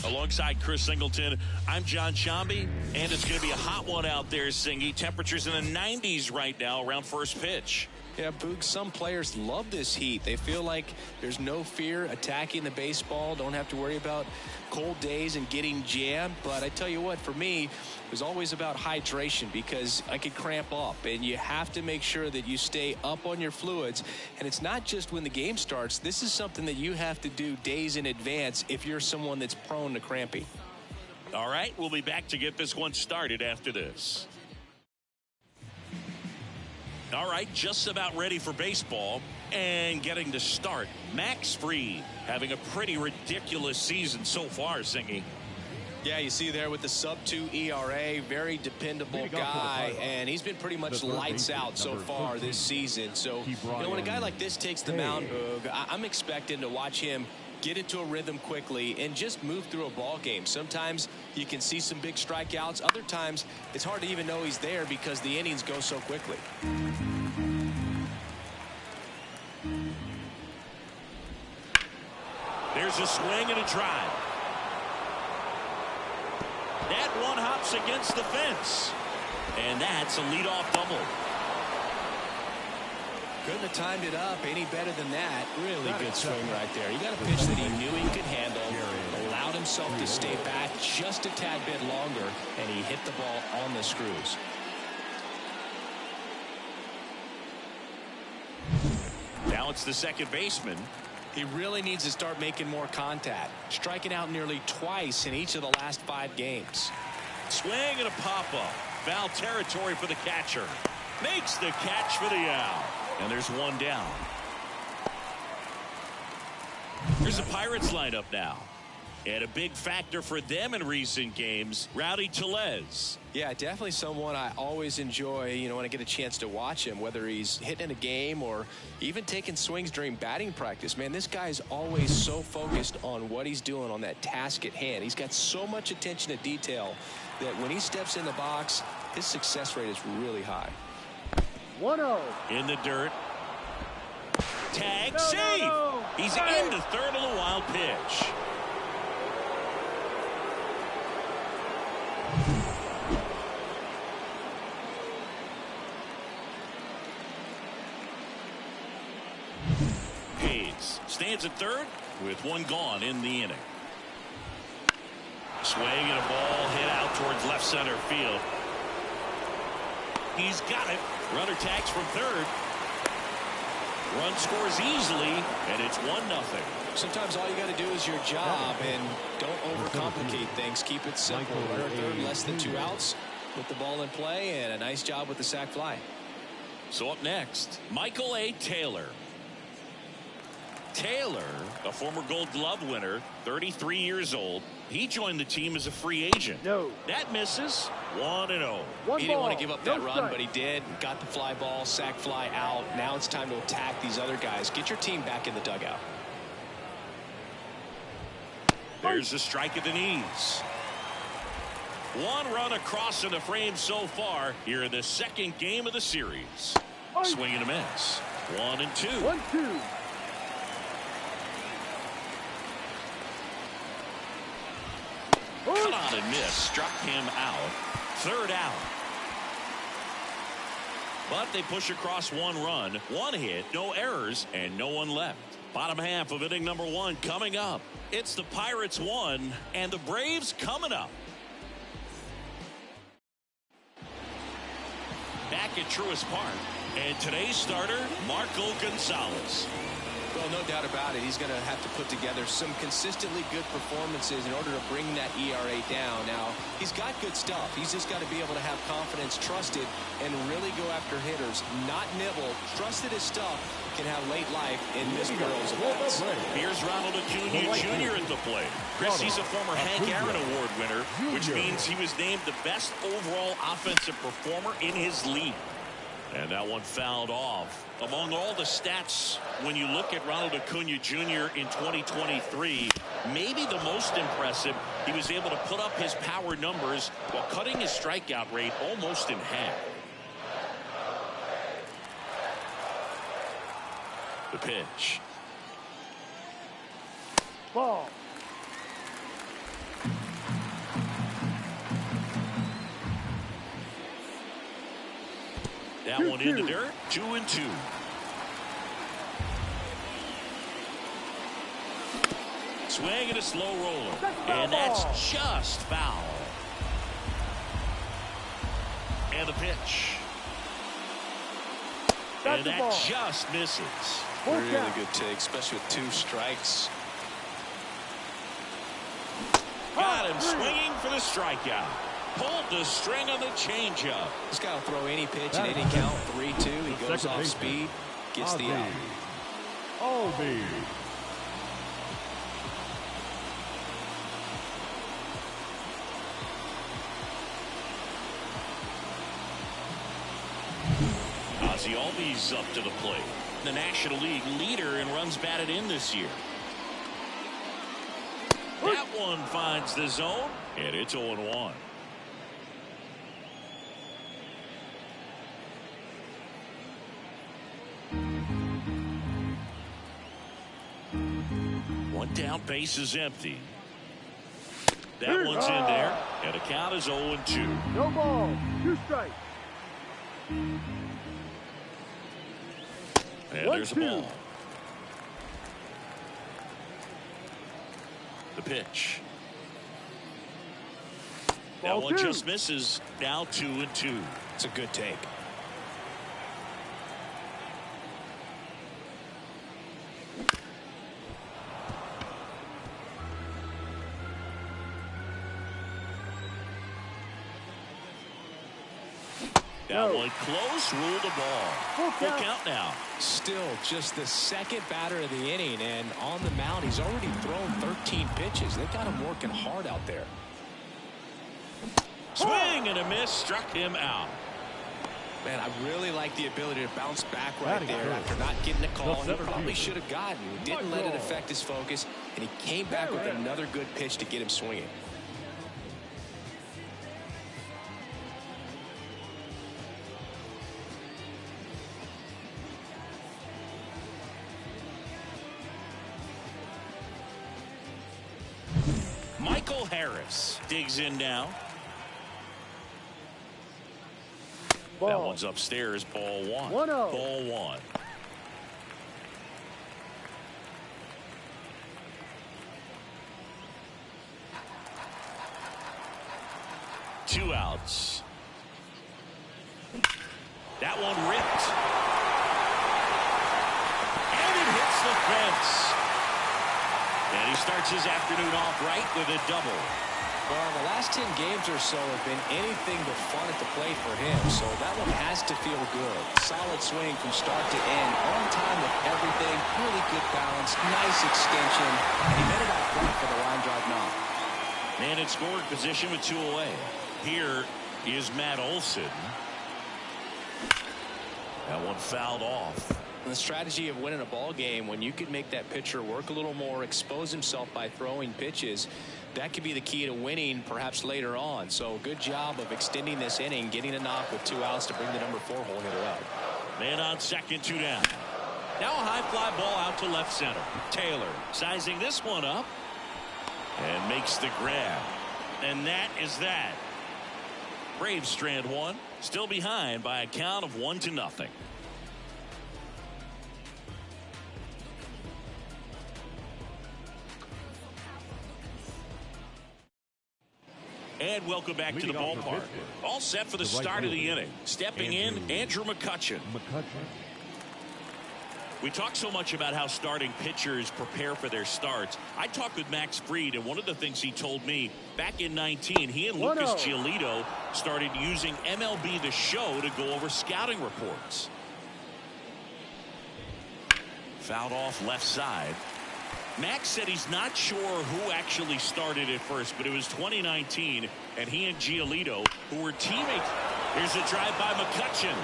Alongside Chris Singleton, I'm John Shambi, and it's going to be a hot one out there, Singy. Temperatures in the 90s right now around first pitch. Yeah, Boog, some players love this heat. They feel like there's no fear attacking the baseball, don't have to worry about cold days and getting jammed. But I tell you what, for me, it was always about hydration because I could cramp up, and you have to make sure that you stay up on your fluids. And it's not just when the game starts. This is something that you have to do days in advance if you're someone that's prone to cramping. All right, we'll be back to get this one started after this. All right, just about ready for baseball and getting to start. Max Fried having a pretty ridiculous season so far, Singy. Yeah, you see there with the sub-2 ERA, very dependable guy, and he's been pretty much lights out so far this season. So, you know, when a guy like this takes the mound, Boog, I'm expecting to watch him get into a rhythm quickly and just move through a ball game. Sometimes you can see some big strikeouts. Other times it's hard to even know he's there because the innings go so quickly. There's a swing and a drive. That one hops against the fence. And that's a leadoff double. Couldn't have timed it up any better than that. Really good swing right there. You got a pitch that he knew he could handle, allowed himself to stay back just a tad bit longer, and he hit the ball on the screws. Now it's the second baseman. He really needs to start making more contact, striking out nearly twice in each of the last 5 games. Swing and a pop-up. Foul territory for the catcher. Makes the catch for the out. And there's one down. Here's the Pirates lineup now. And a big factor for them in recent games, Rowdy Tellez. Yeah, definitely someone I always enjoy, you know, when I get a chance to watch him, whether he's hitting in a game or even taking swings during batting practice. Man, this guy's always so focused on what he's doing on that task at hand. He's got so much attention to detail that when he steps in the box, his success rate is really high. 1-0. In the dirt. Tag, save. He's into third on the wild pitch. Hayes stands at third with one gone in the inning. Swing and a ball hit out towards left center field. He's got it. Runner tags from third. Run scores easily, and it's 1-0. Sometimes all you got to do is your job, and don't overcomplicate things. Keep it simple. Runner third, less than 2 outs. Put the ball in play, and a nice job with the sac fly. So up next, Michael A. Taylor. Taylor, a former Gold Glove winner, 33 years old. He joined the team as a free agent. No. That misses. 1-0. He didn't want to give up that run, but he did. Got the fly ball, sac fly out. Now it's time to attack these other guys. Get your team back in the dugout. There's a strike at the knees. One run across in the frame so far here in the second game of the series. Swing and a miss. 1-2. 1-2. Cut on and miss. Struck him out. Third out. But they push across 1 run, 1 hit, no errors, and no one left. Bottom half of inning number 1 coming up. It's the Pirates 1 and the Braves coming up. Back at Truist Park. And today's starter, Marco Gonzalez. Well, no doubt about it. He's going to have to put together some consistently good performances in order to bring that ERA down. Now, he's got good stuff. He's just got to be able to have confidence, trust it, and really go after hitters, not nibble. Trust that his stuff can have late life in this girl's events. Here's Ronald Acuna Jr. at the plate. Chris, he's a former Hank Aaron Award winner, which means he was named the best overall offensive performer in his league. And that one fouled off. Among all the stats, when you look at Ronald Acuna Jr. in 2023, maybe the most impressive, he was able to put up his power numbers while cutting his strikeout rate almost in half. The pitch. Ball. That one in the dirt. 2-2. Swing and a slow roller. And that's just foul. And the pitch. And that just misses. Really good take, especially with 2 strikes. Got him swinging for the strikeout. Pulled the string on the changeup. He's got to throw any pitch at any count. 3-2. He goes off speed, gets the out. Alby. Albi's up to the plate. The National League leader in runs batted in this year. That one finds the zone, and it's 0-1. One down, base is empty. That one's in there, and the count is 0-2. No ball. 2 strikes. And there's a ball. The pitch. That one just misses. Now 2-2. It's a good take. That one close, ruled the ball. Full count now. Still just the 2nd batter of the inning, and on the mound, he's already thrown 13 pitches. They've got him working hard out there. Swing and a miss, struck him out. Man, I really like the ability to bounce back right there after not getting a call. He probably should have gotten. He didn't let it affect his focus, and he came back with another good pitch to get him swinging. Harris digs in now. Ball. That one's upstairs. Ball 1. 1-0. Ball 1. Two outs. That one ripped. And it hits the fence. And he starts his afternoon off right with a double. Well, the last 10 games or so have been anything but fun at the plate for him, so that one has to feel good. Solid swing from start to end, on time with everything, really good balance, nice extension, and he made it out front for the line drive knock. Man in scoring position with 2 away. Here is Matt Olson. That one fouled off. And the strategy of winning a ball game, when you could make that pitcher work a little more, expose himself by throwing pitches, that could be the key to winning perhaps later on. So good job of extending this inning, getting a knock with 2 outs to bring the number 4 hole hitter up. Man on second, 2 down. Now a high fly ball out to left center. Taylor sizing this one up and makes the grab. And that is that. Braves strand 1, still behind by a count of 1-0. And welcome back to the ballpark. All set for the start of the inning. Stepping in, Andrew McCutchen. We talk so much about how starting pitchers prepare for their starts. I talked with Max Fried, and one of the things he told me back in 19, he and Lucas Giolito started using MLB The Show to go over scouting reports. Fouled off left side. Max said he's not sure who actually started at first, but it was 2019, and he and Giolito, who were teammates. Here's a drive by McCutchen.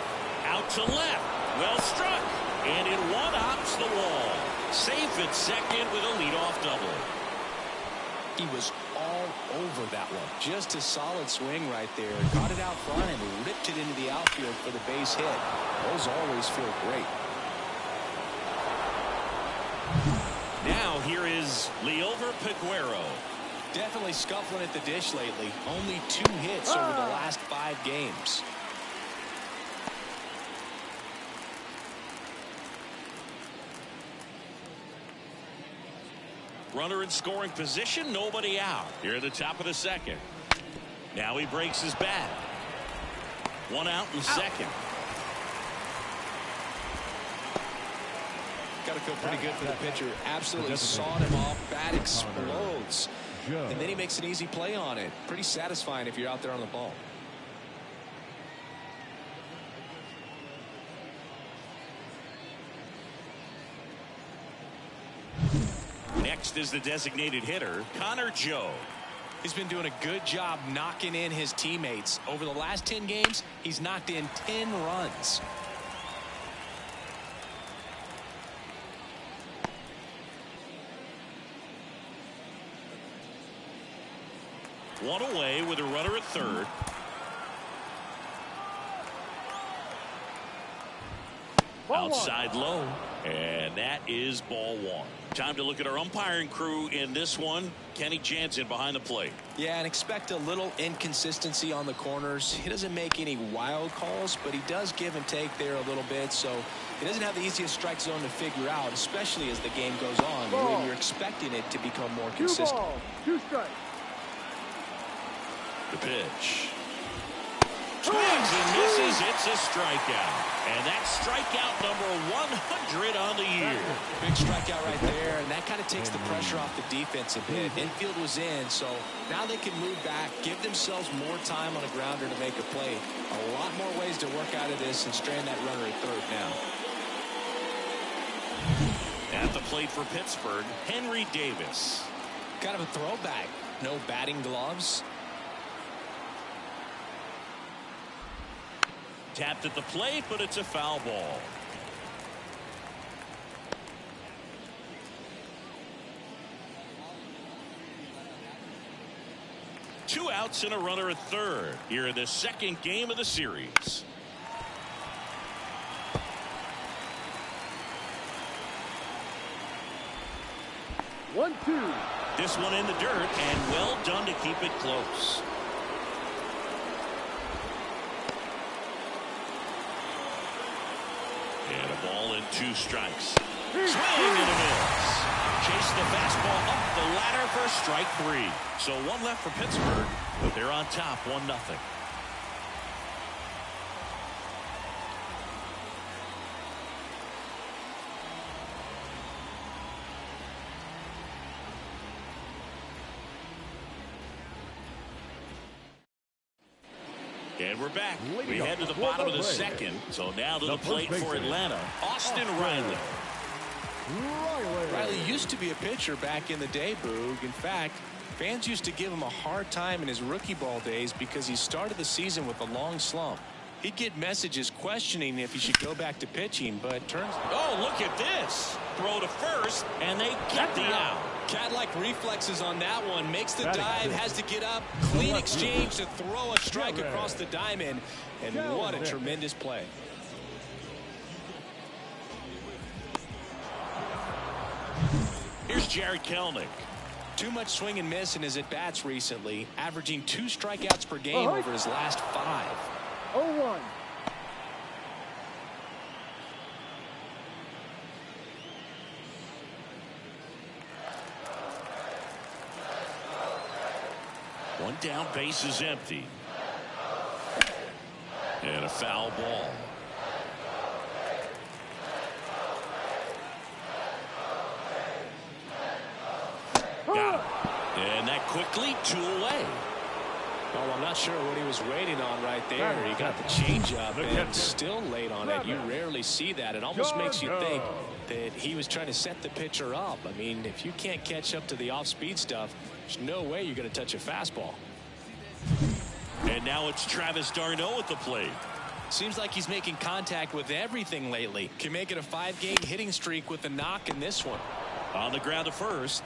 Out to left. Well struck. And it one-hops the wall. Safe at second with a leadoff double. He was all over that one. Just a solid swing right there. Got it out front and ripped it into the outfield for the base hit. Those always feel great. Now here is Liover Peguero. Definitely scuffling at the dish lately. Only 2 hits over the last 5 games. Runner in scoring position, nobody out. Here at the top of the second. Now he breaks his bat. One out in the second. Got to feel pretty good for the pitcher. Absolutely sawed him off. Bat explodes. And then he makes an easy play on it. Pretty satisfying if you're out there on the ball. Next is the designated hitter, Connor Joe. He's been doing a good job knocking in his teammates. Over the last 10 games, he's knocked in 10 runs. One away with a runner at third. Outside low, and that is ball one. Time to look at our umpiring crew in this one. Kenny Jansen behind the plate. Yeah, and expect a little inconsistency on the corners. He doesn't make any wild calls, but he does give and take there a little bit, so he doesn't have the easiest strike zone to figure out, especially as the game goes on, when you're expecting it to become more consistent. 2 strikes. The pitch. Swings and misses. It's a strikeout. And that's strikeout number 100 on the year. Big strikeout right there, and that kind of takes the pressure off the defense a bit. Infield was in, so now they can move back, give themselves more time on a grounder to make a play. A lot more ways to work out of this and strand that runner at third now. At the plate for Pittsburgh, Henry Davis. Kind of a throwback. No batting gloves. Tapped at the plate, but it's a foul ball. Two outs and a runner at third here in the second game of the series. One, two. This one in the dirt, and well done to keep it close. And a ball and 2 strikes. Swing and a miss. Chase the fastball up the ladder for strike 3. So one left for Pittsburgh, but they're on top 1-0. And we're back. We head to the bottom of the second. So now to the plate for Atlanta, Austin Riley. Riley used to be a pitcher back in the day, Boog. In fact, fans used to give him a hard time in his rookie ball days because he started the season with a long slump. He'd get messages questioning if he should go back to pitching, but turns. Oh, look at this. Throw to first, and they get the out. Cat-like reflexes on that one. Makes the dive, has to get up. Clean exchange to throw a strike across the diamond. And what a tremendous play. Here's Jared Kelenic. Too much swing and miss in his at-bats recently, averaging 2 strikeouts per game over his last 5. 0-1. One down, base is empty. And a foul ball. Got it. And that quickly 2 away. Well, I'm not sure what he was waiting on right there. He got the changeup and still late on it. You rarely see that. It almost makes you think that he was trying to set the pitcher up. I mean, if you can't catch up to the off-speed stuff, there's no way you're going to touch a fastball. And now it's Travis d'Arnaud at the plate. Seems like he's making contact with everything lately. Can make it a 5-game hitting streak with a knock in this one. On the ground to first.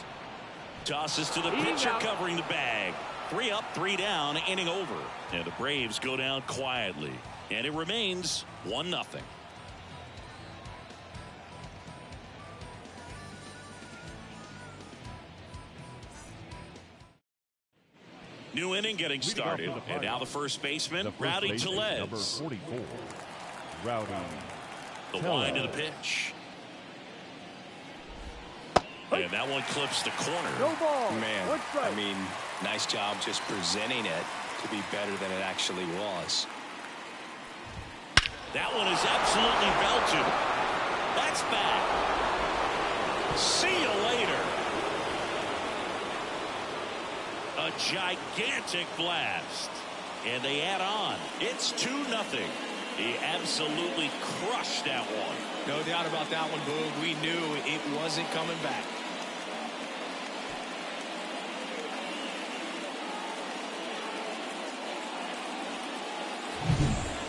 Tosses to the pitcher covering the bag. 3 up, 3 down, inning over. And the Braves go down quietly. And it remains 1-0. New inning getting started. And now the first baseman, Rowdy Tellez. Number 44. Rowdy. The wind of the pitch. And that one clips the corner. No ball. Man, One strike. I mean, nice job just presenting it to be better than it actually was. That one is absolutely belted. That's back. See you later. A gigantic blast. And they add on. It's 2-0. He absolutely crushed that one. No doubt about that one, Boog. We knew it wasn't coming back.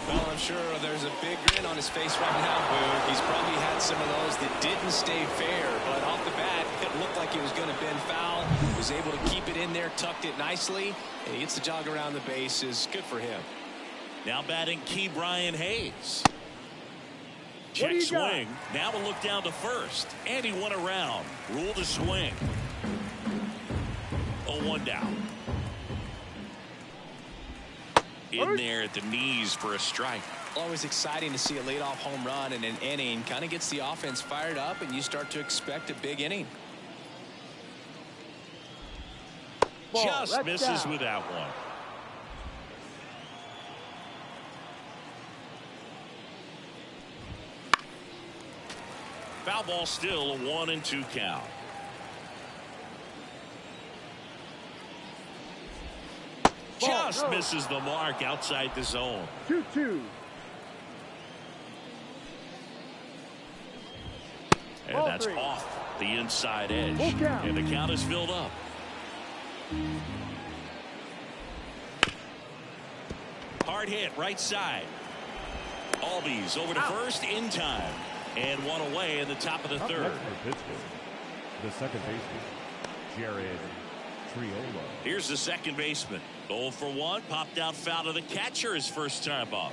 Well, I'm sure there's a big grin on his face right now, Boog. He's probably had some of those that didn't stay fair, but off the bat, it looked like it was going to bend foul. He was able to keep it in there, tucked it nicely, and he gets the jog around the bases. Good for him. Now batting Key Brian Hayes. What do Check you got? swing. Now a look down to first. And he went around. Rule to swing. 0-1 down. In there at the knees for a strike. Always exciting to see a leadoff home run in an inning. Kind of gets the offense fired up, and you start to expect a big inning. Ball, Just that's misses down. with that one. Foul ball, still a 1-2 count. Just no. misses the mark outside the zone. 2-2. And Ball that's three. off the inside edge. Full count. And the count is filled up. Hard hit, right side. Albies over to first in time. And one away in the top of the Up third. next for Pittsburgh, the second baseman, Jared Triolo. Here's the second baseman. 0 for 1. Popped out foul to the catcher his first time up.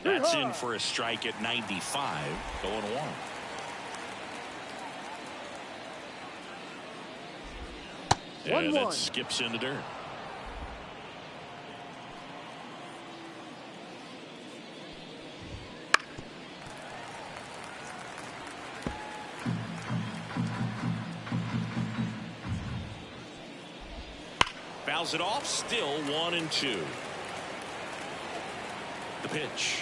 That's in for a strike at 95. 0-1. And that 1-1. skips in the dirt. Fouls it off. Still 1-2. The pitch.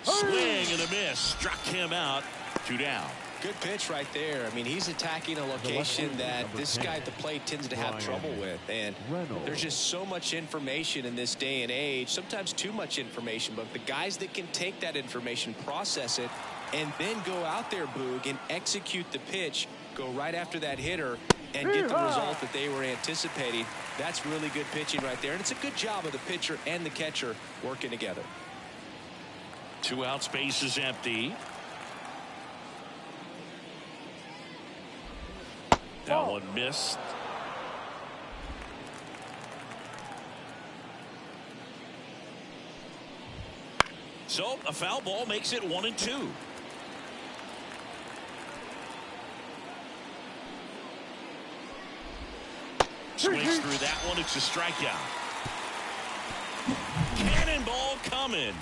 Swing and a miss. Struck him out. 2 down. Good pitch right there. I mean, he's attacking a location that this guy at the plate tends to have trouble with. And there's just so much information in this day and age, sometimes too much information. But the guys that can take that information, process it, and then go out there, Boog, and execute the pitch, go right after that hitter, and get the result that they were anticipating. That's really good pitching right there. And it's a good job of the pitcher and the catcher working together. 2 outs, base is empty. That one missed. So a foul ball makes it 1-2. Swings through that one. It's a strikeout. Cannonball coming.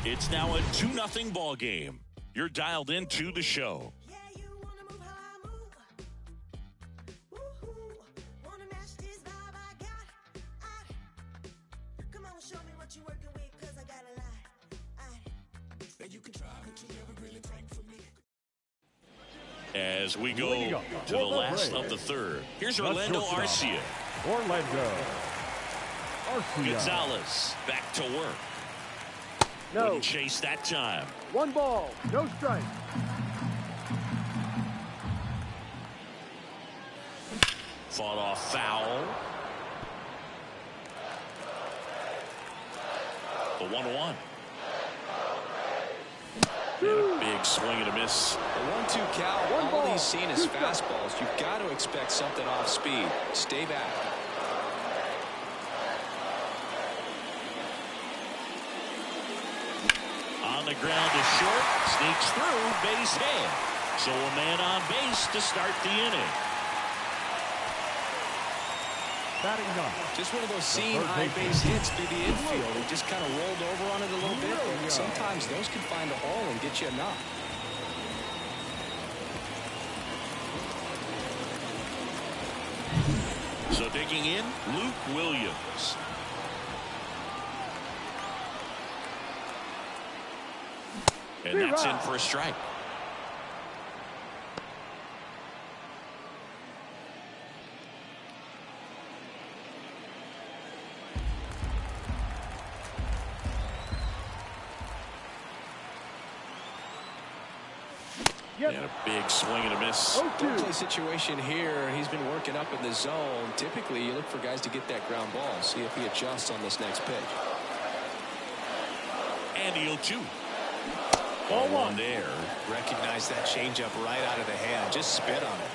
It's now a 2-0 ball game. You're dialed into the show. As we go to the last of the third. Here's Orlando Arcia. Orlando Arcia. Gonzalez back to work. No. Wouldn't chase that time. 1 ball. No strike. Fought off foul. The 1-1. And a big swing and a miss. The 1-2 count, One all ball, he's seen is 2 strikes. fastballs. You've got to expect something off speed. Stay back. On the ground to short. Sneaks through. Base hit. So a man on base to start the inning. Batting ninth. Just one of those seam high base hits through the infield. He just kind of rolled over on it a little bit. And sometimes those can find a hole and get you a knock. So digging in, Luke Williams. And that's in for a strike. Yep. And a big swing and a miss. Double play situation here. He's been working up in the zone. Typically, you look for guys to get that ground ball. See if he adjusts on this next pitch. And the 0-2. Ball one there. Recognize that changeup right out of the hand. Just spit on it.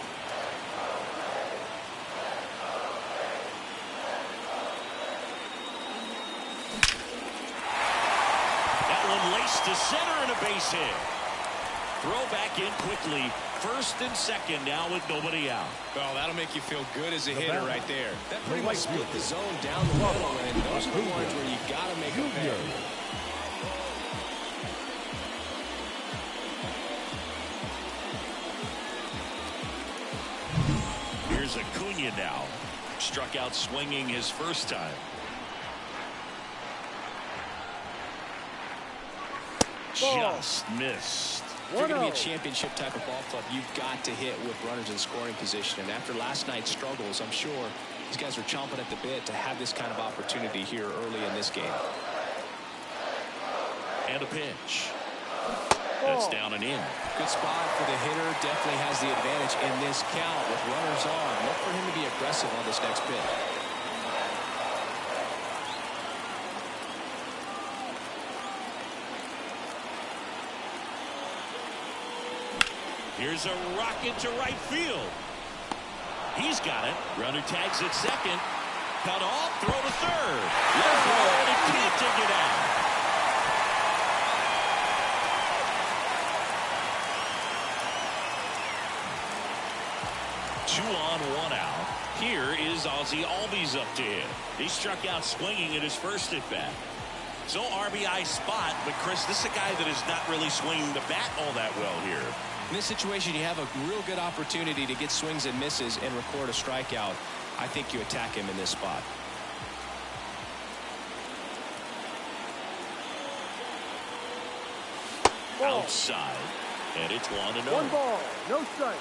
That one laced to center and a base hit. Throw back in quickly. First and second now with nobody out. Well, that'll make you feel good as a hitter right there. That pretty much split the zone down the middle, and those are the ones where you got to make a pay. Here's Acuna now. Struck out swinging his first time. Just missed. If you're going to be a championship type of ball club, you've got to hit with runners in scoring position. And after last night's struggles, I'm sure these guys are chomping at the bit to have this kind of opportunity here early in this game. And a pitch. That's down and in. Good spot for the hitter. Definitely has the advantage in this count with runners on. Look for him to be aggressive on this next pitch. Here's a rocket to right field. He's got it. Runner tags at second. Cut off. Throw to third. Left field. He can't take it out. Two on, one out. Here is Ozzie Albies up to hit. He struck out swinging at his first at bat. So RBI spot, but Chris, this is a guy that is not really swinging the bat all that well here. In this situation, you have a real good opportunity to get swings and misses and record a strikeout. I think you attack him in this spot. Outside, and it's 1-0. 1 ball, no strike.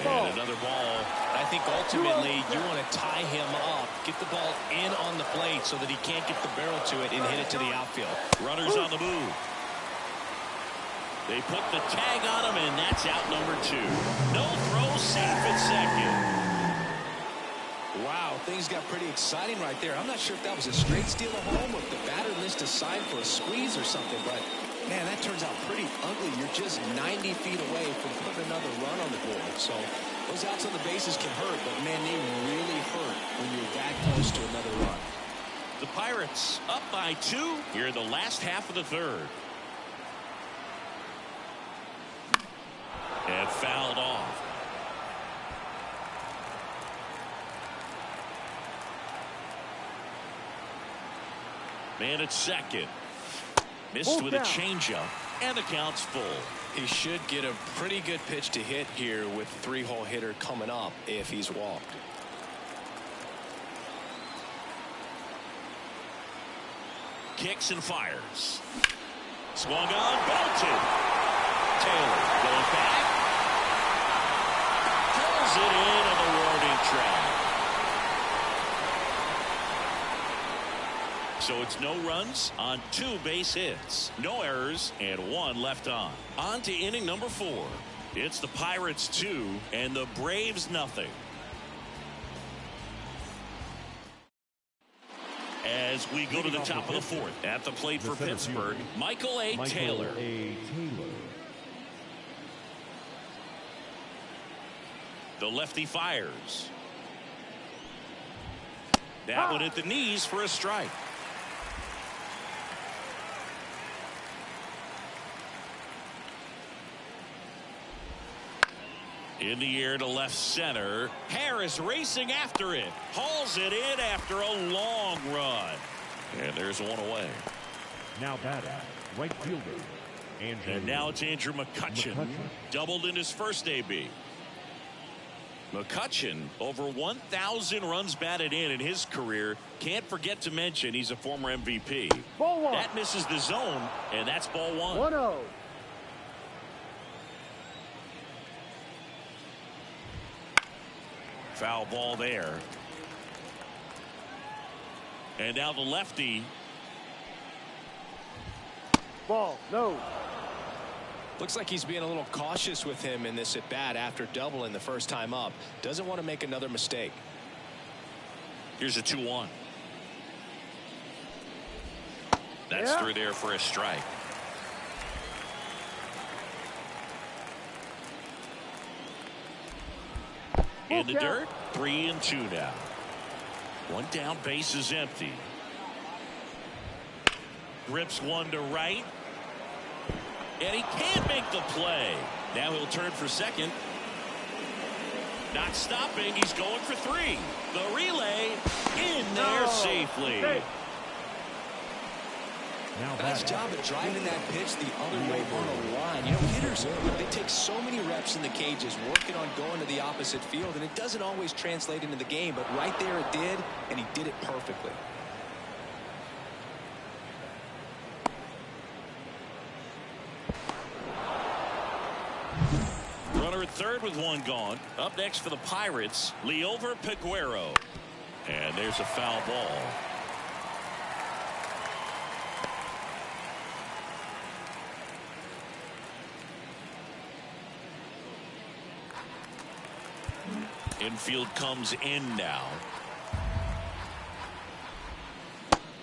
And another ball. I think ultimately you want to tie him up, get the ball in on the plate so that he can't get the barrel to it and hit it to the outfield. Runners on the move. They put the tag on him, and that's out number 2. No throw, safe at second. Wow, things got pretty exciting right there. I'm not sure if that was a straight steal of home or if the batter missed a sign for a squeeze or something, but man, that turns out pretty ugly. You're just 90 feet away from putting another run on the board. So those outs on the bases can hurt, but man, they really hurt when you're that close to another run. The Pirates up by 2 here in the last half of the third. And fouled off. Man at second. Missed with a changeup, and the count's full. He should get a pretty good pitch to hit here with the 3-hole hitter coming up if he's walked. Kicks and fires. Swung on, belted. Taylor going back. Pulls it in on the warning track. So it's no runs on 2 base hits, no errors, and 1 left on. On to inning number 4. It's the Pirates 2 and the Braves nothing. As we go to the top of the 4th, at the plate for Pittsburgh, Michael A. Taylor. The lefty fires. That one at the knees for a strike. In the air to left center. Harris racing after it. Hauls it in after a long run. And there's one away. Now batting, right fielder. And now it's Andrew McCutchen. Doubled in his first AB. McCutchen, over 1,000 runs batted in his career. Can't forget to mention he's a former MVP. Ball one. That misses the zone, and that's ball one. 1-0. Foul ball there. And now the lefty. Ball, no. Looks like he's being a little cautious with him in this at bat after doubling the first time up. Doesn't want to make another mistake. Here's a 2-1. That's through there for a strike. In the dirt, 3-2 now. One down, base is empty. Grips one to right. And he can't make the play. Now he'll turn for second. Not stopping. He's going for three. The relay in there safely. Nice job of driving that pitch the other way on the line. You know, hitters, they take so many reps in the cages working on going to the opposite field, and it doesn't always translate into the game, but right there it did, and he did it perfectly. Runner at third with one gone. Up next for the Pirates, Liover Peguero. And there's a foul ball. Infield comes in now.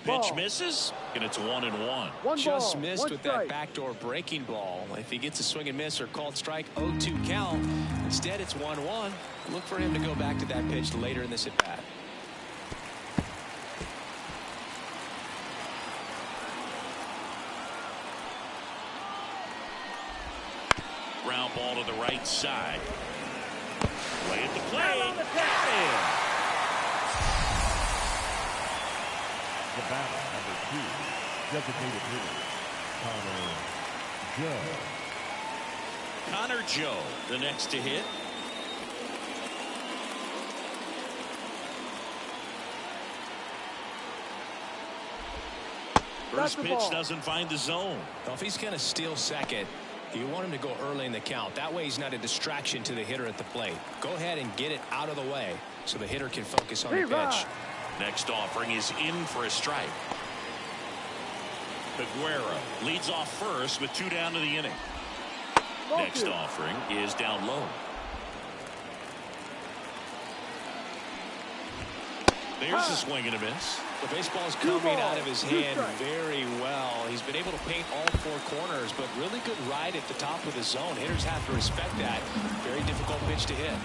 Pitch misses, and it's 1-1. Just missed with that backdoor breaking ball. If he gets a swing and miss or called strike, 0-2 count. Instead, it's 1-1. Look for him to go back to that pitch later in this at bat. Ground ball to the right side. Way at the plate. Got him. The batter, number 2, designated hitter, Connor Joe, the next to hit. First pitch doesn't find the zone. Well, if he's going to steal second, you want him to go early in the count. That way he's not a distraction to the hitter at the plate. Go ahead and get it out of the way so the hitter can focus on the pitch. Next offering is in for a strike. Peguero leads off first with 2 down to the inning. Next offering is down low. There's a swing and a miss. The baseball's coming out of his hand very well. He's been able to paint all 4 corners, but really good ride at the top of the zone. Hitters have to respect that. Very difficult pitch to hit.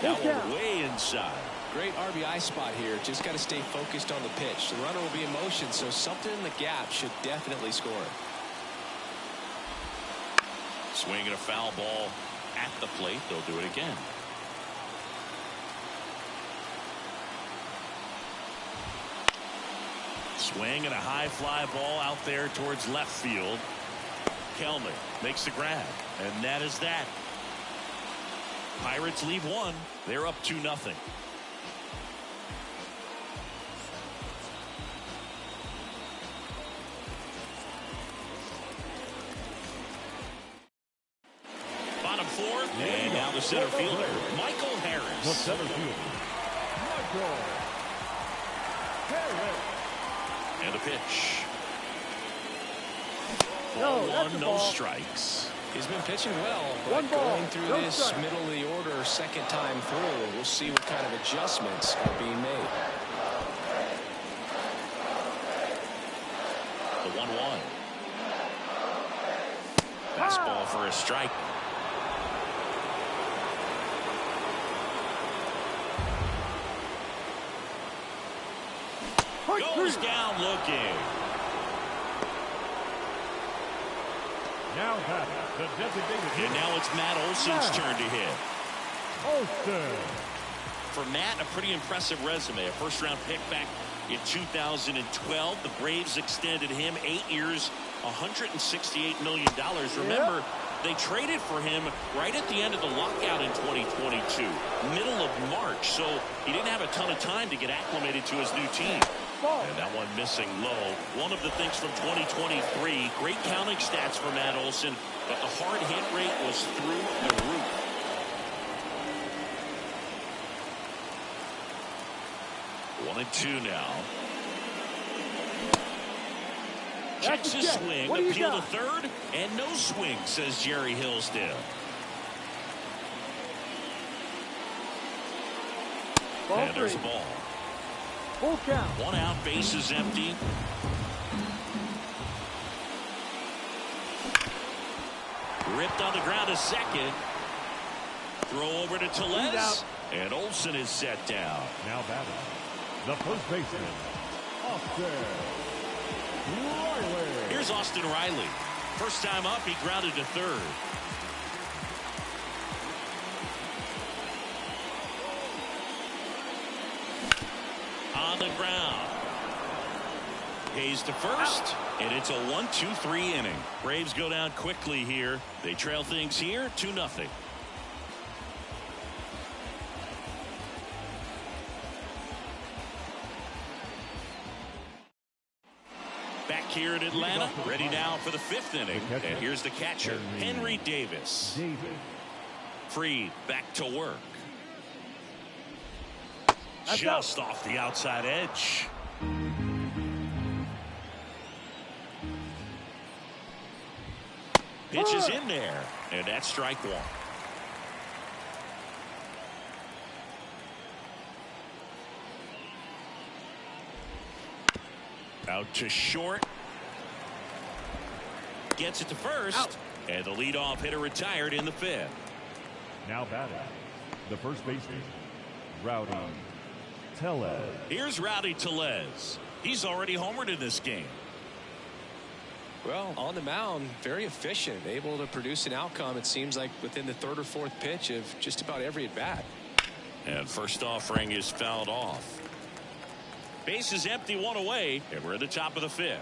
That one way inside. Great RBI spot here. Just got to stay focused on the pitch. The runner will be in motion, so something in the gap should definitely score. Swinging a foul ball at the plate. They'll do it again. Swing and a high fly ball out there towards left field. Kellner makes the grab, and that is that. Pirates leave one. They're up 2-0. Bottom 4th, and now the center fielder, Michael Harris. The center fielder, Michael Harris. And a pitch. Ball one, no strikes. He's been pitching well, but going through this middle of the order second time through, we'll see what kind of adjustments are being made. The 1-1. Fastball for a strike. Goes down looking. Now that the designated hitter. And now it's Matt Olson's turn to hit. Olson. For Matt, a pretty impressive resume. A first-round pick back in 2012. The Braves extended him 8 years, $168 million. Remember, they traded for him right at the end of the lockout in 2022, middle of March. So he didn't have a ton of time to get acclimated to his new team. And that one missing low. One of the things from 2023, great counting stats for Matt Olson, but the hard hit rate was through the roof. 1-2 now. Checks his swing, appeal to third, and no swing, says Jerry Hillsdale. And there's a ball. Full count. One out, base is empty. Ripped on the ground to second. Throw over to Tellez, and Olson is set down. Now batting, the first baseman, Austin Riley. Here's Austin Riley. First time up, he grounded to third. On the ground. Hayes to first, and it's a 1-2-3 inning. Braves go down quickly here. They trail things here 2-0. Back here in Atlanta, ready now for the fifth inning. And here's the catcher, Henry Davis. Freed back to work. Just off the outside edge. Pitch is in there, and that's strike one. Out to short. Gets it to first. And the leadoff hitter retired in the fifth. Now batting, the first baseman, Rowdy Tellez. Here's Rowdy Tellez. He's already homered in this game. Well, on the mound, very efficient, able to produce an outcome, it seems like, within the third or fourth pitch of just about every at-bat. And first offering is fouled off. Base is empty, one away, and we're at the top of the fifth.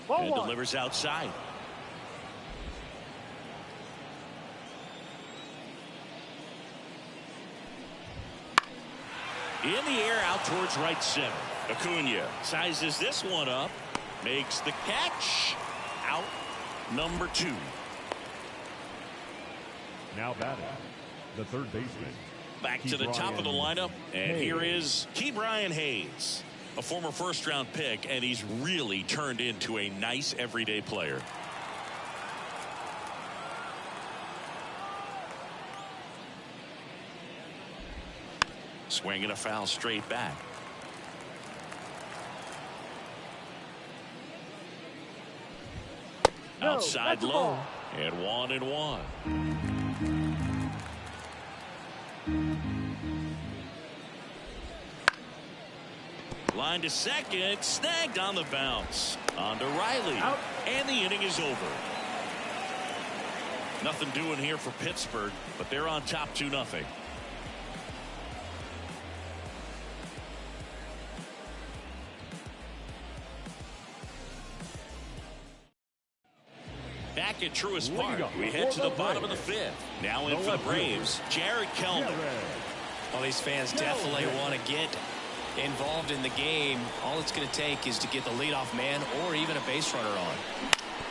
And delivers outside. In the air out towards right center. Acuna sizes this one up. Makes the catch. Out number 2. Now batting, the third baseman. Back to the top of the lineup. And here is Ke'Bryan Hayes. A former first-round pick, and he's really turned into a nice everyday player. Swinging a foul straight back. Outside low, and 1-1. Line to second, snagged on the bounce. On to Riley, and the inning is over. Nothing doing here for Pittsburgh, but they're on top 2-0. Back at Truist Park, we head to the bottom of the fifth. Now in for the Braves, Jared Kellner. Well, these fans definitely want to get involved in the game. All it's going to take is to get the leadoff man or even a base runner on.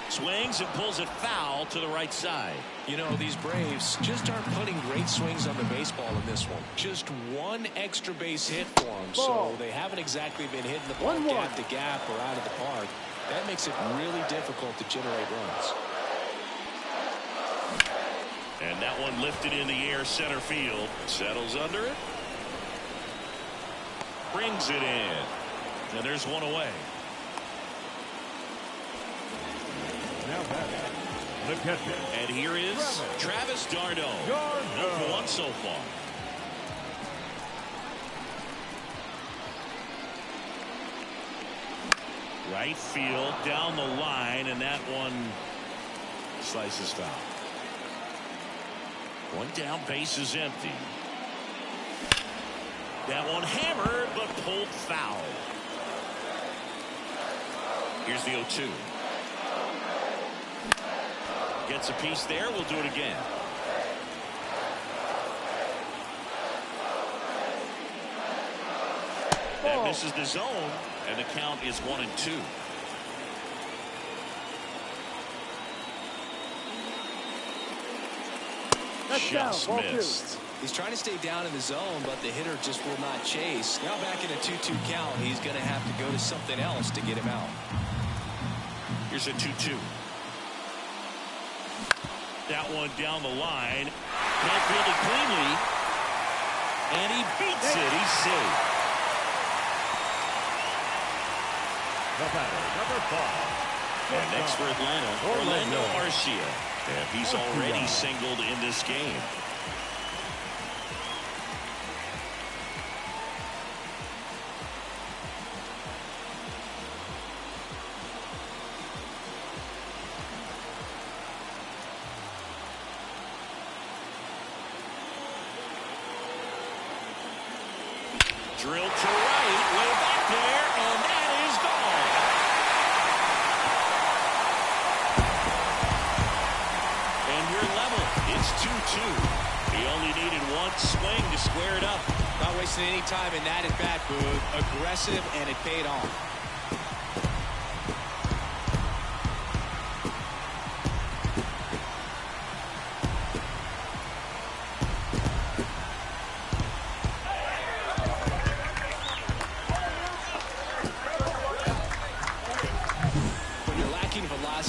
Swings and pulls it foul to the right side. You know, these Braves just aren't putting great swings on the baseball in this one. Just one extra base hit for them, so they haven't exactly been hitting the ball gap to gap or out of the park. That makes it really difficult to generate runs. And that one lifted in the air center field. Settles under it. Brings it in. And there's one away. Now batting, The catcher. And here is Travis d'Arnaud. 0 for 1 so far. Right field down the line, and that one slices foul. One down, base is empty. That one hammered, but pulled foul. Here's the 0-2. Gets a piece there. We'll do it again. That misses the zone, and the count is 1-2. Just missed. He's trying to stay down in the zone, but the hitter just will not chase. Now back in a 2-2 count, he's going to have to go to something else to get him out. Here's a 2-2. That one down the line. Can't field it cleanly. And he beats it. He's safe. The batter, number 5. And next for Atlanta, Orlando Arcia. And he's already singled in this game. Drilled to right, way back there, and that is gone. And we're level. It's 2-2. He only needed one swing to square it up. Not wasting any time in that at-bat, Boog. Aggressive, and it paid off.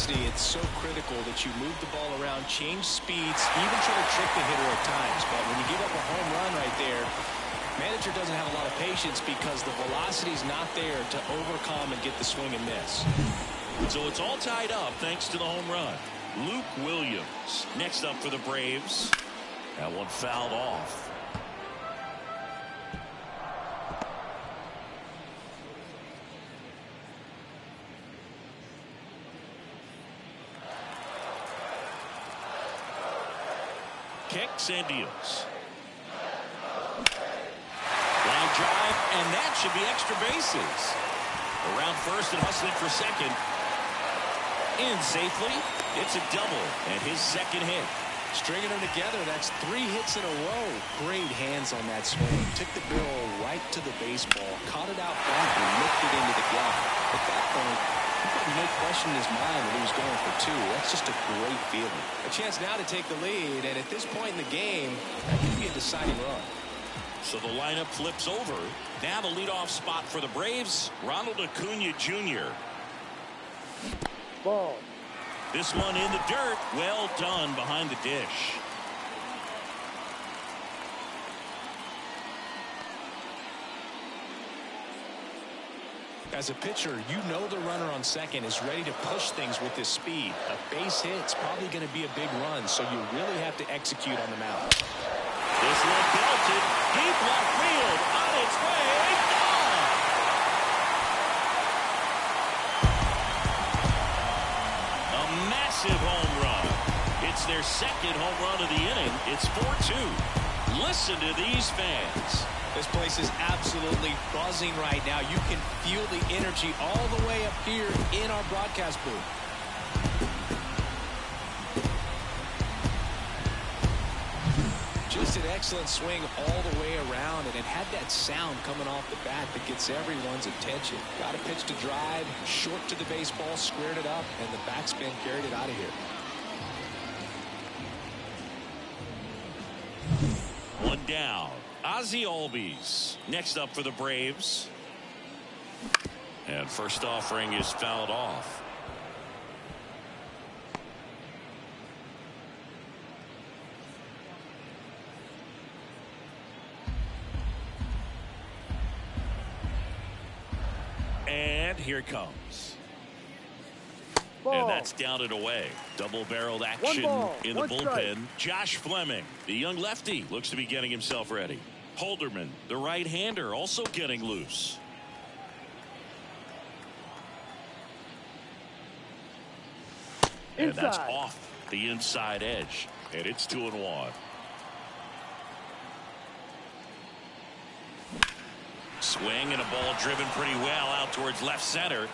It's so critical that you move the ball around, change speeds, even try to trick the hitter at times. But when you give up a home run right there, manager doesn't have a lot of patience because the velocity is not there to overcome and get the swing and miss. So it's all tied up thanks to the home run. Luke Williams next up for the Braves. That one fouled off. Kicks and deals. Line drive, and that should be extra bases. Around first and hustling for second. In safely. It's a double and his second hit. Stringing them together, that's 3 hits in a row. Great hands on that swing. Took the barrel right to the baseball, caught it out back, and looked it into the gap. At that point, no question in his mind that he was going for 2. That's just a great feeling. A chance now to take the lead, and at this point in the game, that could be a deciding run. So the lineup flips over. Now the leadoff spot for the Braves, Ronald Acuna Jr. Ball. This one in the dirt. Well done behind the dish. As a pitcher, you know the runner on second is ready to push things with his speed. A base hit's probably going to be a big run, so you really have to execute on the mound. This one belted deep left field, on its way, gone! A massive home run. It's their second home run of the inning. It's 4-2. Listen to these fans. This place is absolutely buzzing right now. You can feel the energy all the way up here in our broadcast booth. Just an excellent swing all the way around, and it had that sound coming off the bat that gets everyone's attention. Got a pitch to drive, short to the baseball, squared it up, and the backspin carried it out of here. One down. Ozzie Albies next up for the Braves. And first offering is fouled off. And here it comes. And that's down and away. Double-barreled action in the bullpen. Josh Fleming, the young lefty, looks to be getting himself ready. Holderman, the right-hander, also getting loose. And that's off the inside edge. And it's 2-1. Swing and a ball driven pretty well out towards left center.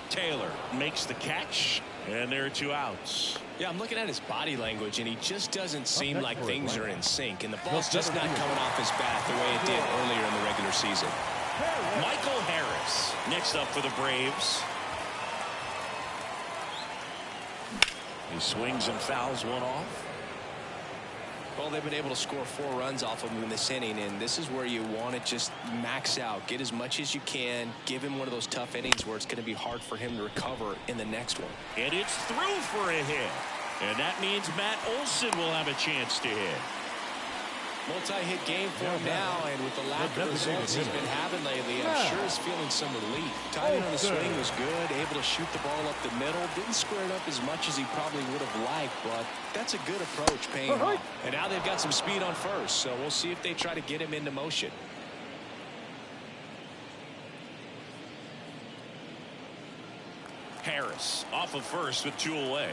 Taylor makes the catch, and there are 2 outs. Yeah, I'm looking at his body language, and he just doesn't seem like things are in sync, and the ball's just not coming off his bat the way it did earlier in the regular season. Michael Harris next up for the Braves. He swings and fouls one off. Well, they've been able to score 4 runs off of him in this inning, and this is where you want to just max out, get as much as you can, give him one of those tough innings where it's going to be hard for him to recover in the next one. And it's through for a hit, and that means Matt Olson will have a chance to hit. Multi-hit game for him now, and with the lack of results he's been having lately, I'm sure he's feeling some relief. Timing on the swing was good, able to shoot the ball up the middle, didn't square it up as much as he probably would have liked, but that's a good approach paying off. And now they've got some speed on first, so we'll see if they try to get him into motion. Harris off of first with 2 away.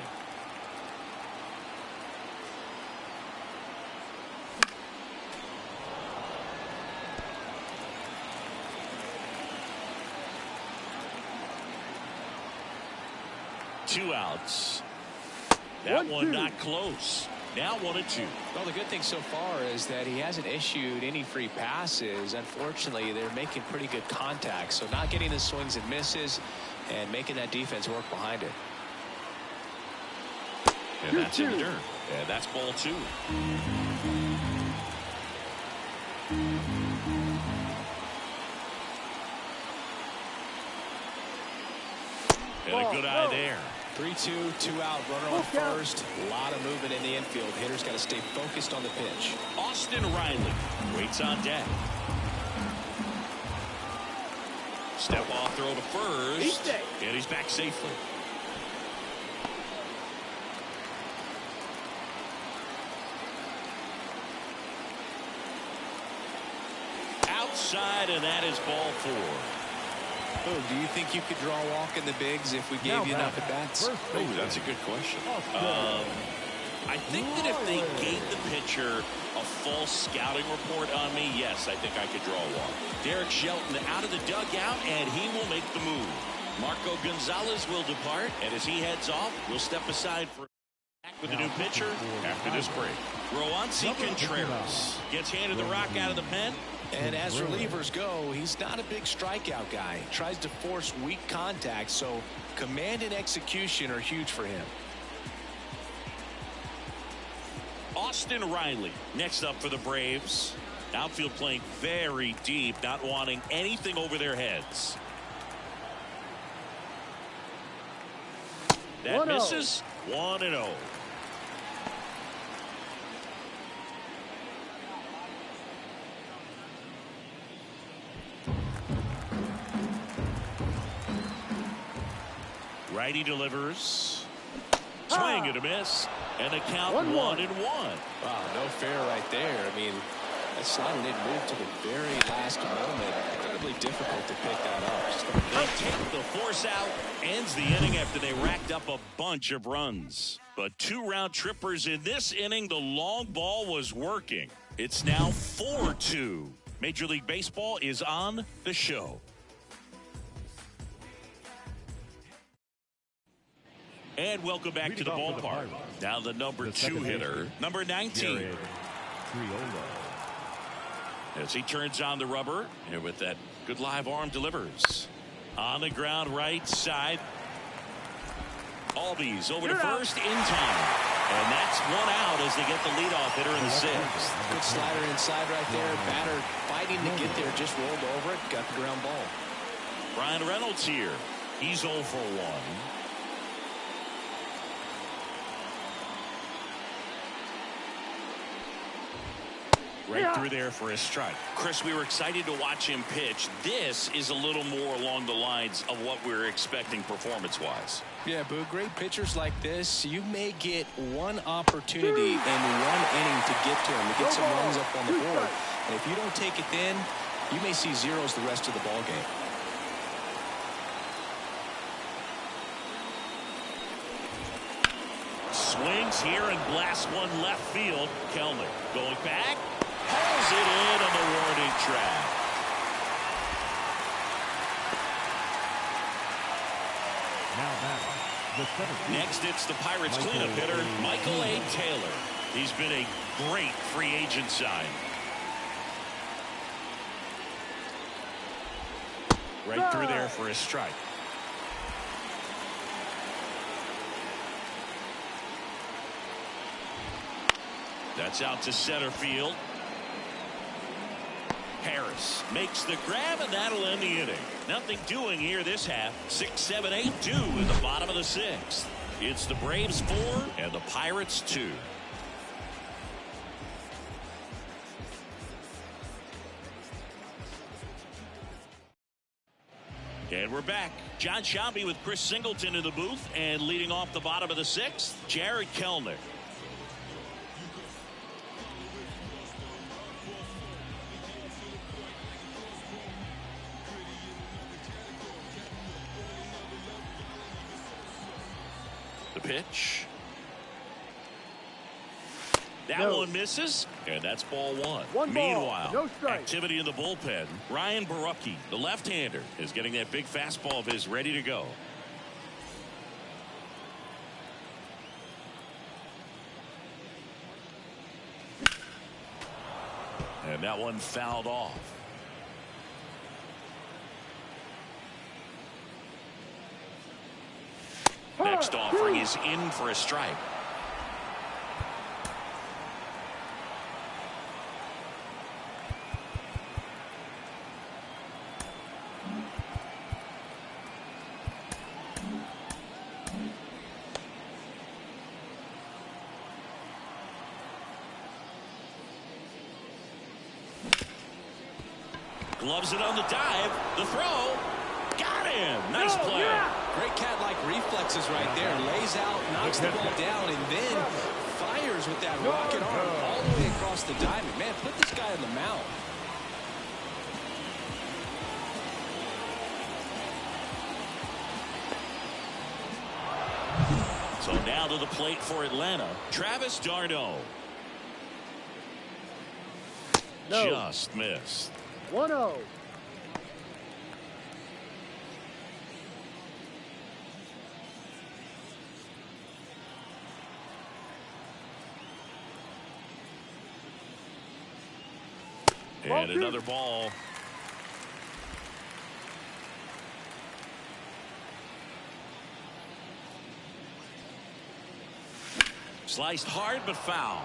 Two outs. That one not close. Now 1-2. Well, the good thing so far is that he hasn't issued any free passes. Unfortunately, they're making pretty good contact, so not getting the swings and misses and making that defense work behind it. And that's in the dirt. And that's ball 2. And a good eye there. 3-2, 2 out, runner on first. A lot of movement in the infield. Hitter's got to stay focused on the pitch. Austin Riley waits on deck. Step off throw to first. And he's back safely. Outside, and that is ball 4. Oh, do you think you could draw a walk in the bigs if we gave you enough at-bats? Oh, that's a good question. I think that if they gave the pitcher a false scouting report on me, yes, I think I could draw a walk. Derek Shelton out of the dugout, and he will make the move. Marco Gonzalez will depart, and as he heads off, we'll step aside for back with the new pitcher after this break. Roansy Contreras gets handed the rock out of the pen. And as relievers go, he's not a big strikeout guy. He tries to force weak contact, so command and execution are huge for him. Austin Riley next up for the Braves. Outfield playing very deep, not wanting anything over their heads. That misses. 1-0. Righty delivers. Swing and a miss. And a count 1-1. Wow, no fair right there. I mean, that slider didn't move to the very last moment. Incredibly difficult to pick that up. They take the force out. Ends the inning after they racked up a bunch of runs. But 2 round trippers in this inning. The long ball was working. It's now 4-2. Major League Baseball is on the show. And welcome back to the ballpark. Now the number 2 hitter, number 19. As he turns on the rubber, and with that good live arm delivers. On the ground right side. Albies over to first in time. And that's 1 out as they get the leadoff hitter in the 6th. Good slider inside right there. Batter fighting to get there, just rolled over it, got the ground ball. Brian Reynolds here. He's 0 for 1. Right through there for a strike. Chris, we were excited to watch him pitch. This is a little more along the lines of what we were expecting performance-wise. Yeah, Boo, great pitchers like this, you may get one opportunity in one inning to get to him, to get some runs up on the board. And if you don't take it then, you may see zeros the rest of the ball game. Swings here and blasts one left field. Kellner going back. Hauls it in on the warning track. Now back, the seventh. Next, it's the Pirates cleanup hitter, Michael A. Taylor. He's been a great free agent sign. Right through there for a strike. That's out to center field. Harris makes the grab, and that'll end the inning. Nothing doing here this half. 6-7, 8-2 in the bottom of the sixth. It's the Braves 4 and the Pirates 2. And we're back. John Shambi with Chris Singleton in the booth, and leading off the bottom of the sixth, Jared Kellner. The pitch. That one misses, and that's ball one. Meanwhile, no strike. Activity in the bullpen. Ryan Barucki, the left-hander, is getting that big fastball of his ready to go. And that one fouled off. Next offering is in for a strike. Gloves it on the dive. The throw. Got him. Nice play. Great cat-like reflexes right there. Lays out, knocks the ball down, and then fires with that rocket arm all the way across the diamond. Man, put this guy in the mound. So now to the plate for Atlanta, Travis d'Arnaud. Just missed. 1-0. And another ball. Sliced hard but foul.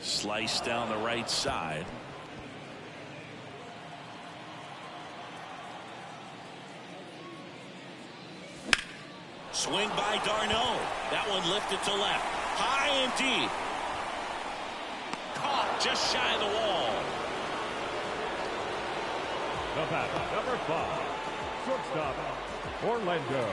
Sliced down the right side. Swing by d'Arnaud. That one lifted to left. High and deep. Caught just shy of the wall. The batter, number 5, shortstop, Orlando.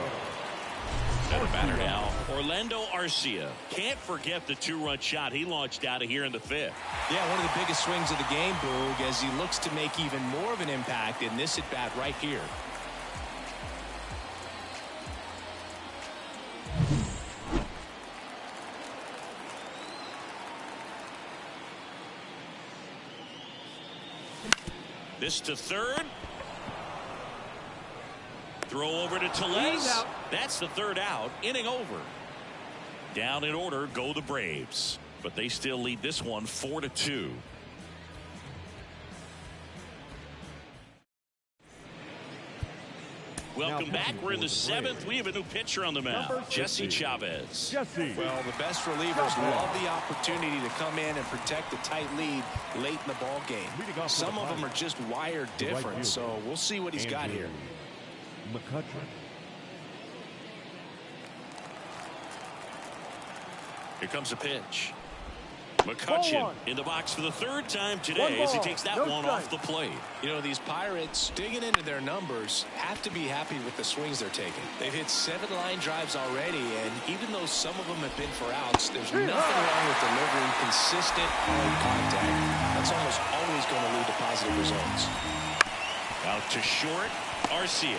And the batter now, Orlando Arcia. Can't forget the two-run shot he launched out of here in the fifth. Yeah, one of the biggest swings of the game, Boog, as he looks to make even more of an impact in this at-bat right here. This to third. Throw over to Tellez. That's the third out. Inning over. Down in order go the Braves, but they still lead this one 4-2. Welcome back. We're in the seventh. We have a new pitcher on the mound, Jesse Chavez. Well, the best relievers love the opportunity to come in and protect a tight lead late in the ball game. Some of them are just wired different, so we'll see what he's got here. McCutcheon. Here comes a pitch. McCutcheon in the box for the third time today as he takes that one off the plate. You know, these Pirates, digging into their numbers, have to be happy with the swings they're taking. They've hit 7 line drives already, and even though some of them have been for outs, there's nothing wrong with delivering consistent hard contact. That's almost always going to lead to positive results. Out to short, Arcia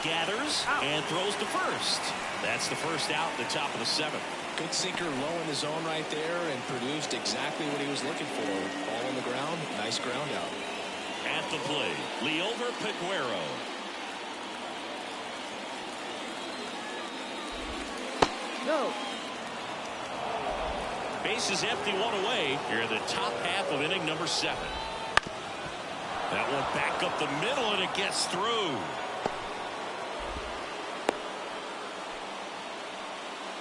gathers and throws to first. That's the first out in the top of the 7th. Good sinker low in the zone right there and produced exactly what he was looking for. Ball on the ground, nice ground out. At the plate, Liover Peguero. No. Base is empty, 1 away. Here in the top half of inning number 7. That one back up the middle and it gets through.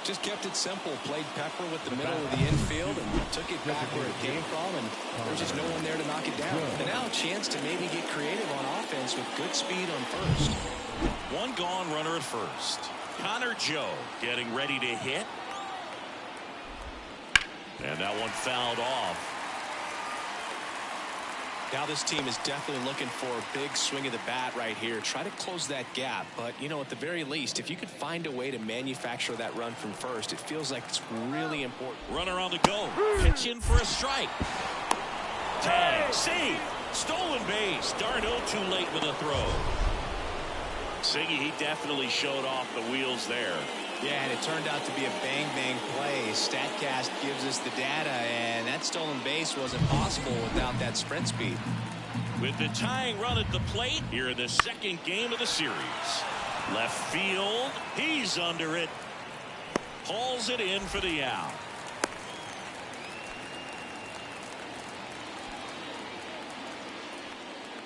Just kept it simple, played pepper with the middle of the infield and took it back where it came from, and there's just no one there to knock it down. And now a chance to maybe get creative on offense with good speed on first. One gone, runner at first. Connor Joe getting ready to hit. And that one fouled off. Now this team is definitely looking for a big swing of the bat right here. Try to close that gap. But, you know, at the very least, if you could find a way to manufacture that run from first, it feels like it's really important. Runner on the go. Pitch in for a strike. Tag. Save. Stolen base. Darno too late with a throw. Siggy, he definitely showed off the wheels there. Yeah, and it turned out to be a bang-bang play. StatCast gives us the data, and that stolen base wasn't possible without that sprint speed. With the tying run at the plate, here in the 2nd game of the series. Left field, he's under it. Hauls it in for the out.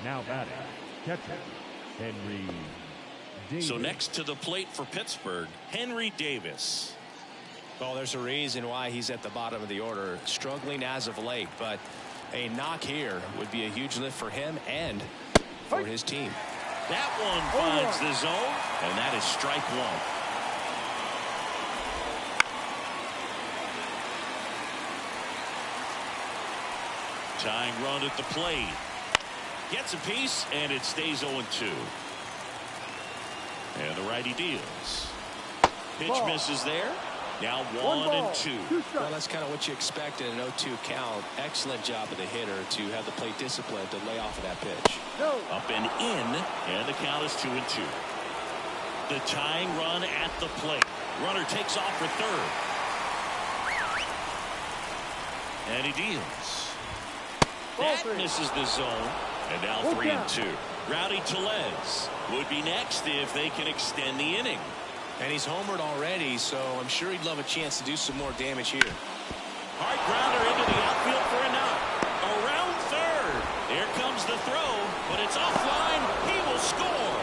Now batting, catcher, Henry Davis. So next to the plate for Pittsburgh, Henry Davis. Well, there's a reason why he's at the bottom of the order, struggling as of late, but a knock here would be a huge lift for him and for his team. That one finds the zone, and that is strike 1. Tying run at the plate. Gets a piece, and it stays 0-2. And the righty deals. Pitch misses there. Now 1-2. Well, that's kind of what you expect in an 0-2 count. Excellent job of the hitter to have the plate discipline to lay off of that pitch. Up and in, and the count is 2-2. The tying run at the plate. Runner takes off for third. And he deals. That misses the zone. And now 3-2. Rowdy Tellez would be next if they can extend the inning. And he's homered already, so I'm sure he'd love a chance to do some more damage here. Hard grounder into the outfield for a knock. Around third. Here comes the throw, but it's offline. He will score.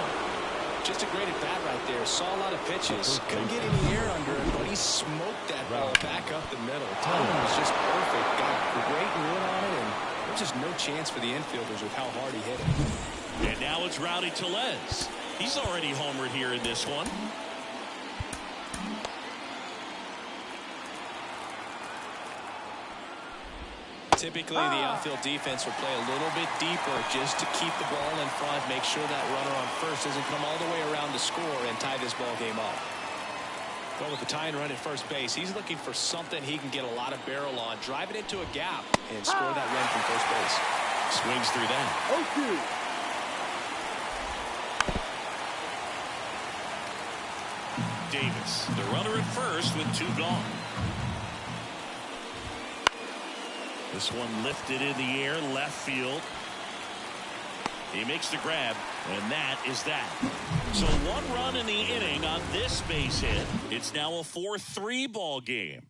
Just a great at bat right there. Saw a lot of pitches. Couldn't get any air under it, but he smoked that ball back up the middle. Timing was just perfect. Got a great run on it, and there's just no chance for the infielders with how hard he hit it. And now it's Rowdy Tellez. He's already homered here in this one. Typically, the outfield defense will play a little bit deeper just to keep the ball in front, make sure that runner on first doesn't come all the way around to score and tie this ball game up. Well, with the tying run at first base, he's looking for something he can get a lot of barrel on, drive it into a gap, and score that run from first base. Swings through that. Davis, the runner at first with 2 gone. This one lifted in the air, left field. He makes the grab, and that is that. So 1 run in the inning on this base hit. It's now a 4-3 ball game.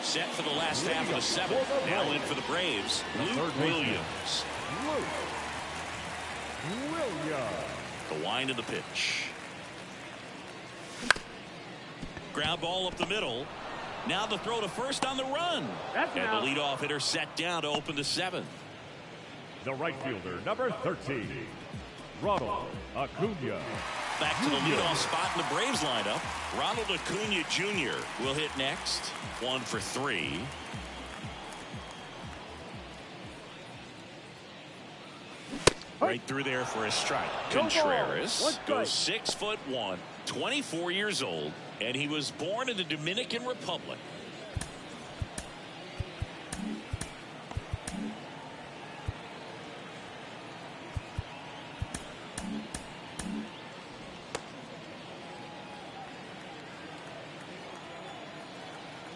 Set for the last half of the 7th. Now in for the Braves, Luke Williams. The wind of the pitch. Ground ball up the middle. Now the throw to first on the run. And the leadoff hitter set down to open the 7th. the right fielder, number 13, Ronald Acuna. Back to the leadoff spot in the Braves lineup. Ronald Acuna Jr. will hit next. 1 for 3. Right through there for a strike. Contreras goes 6'1", 24 years old, and he was born in the Dominican Republic.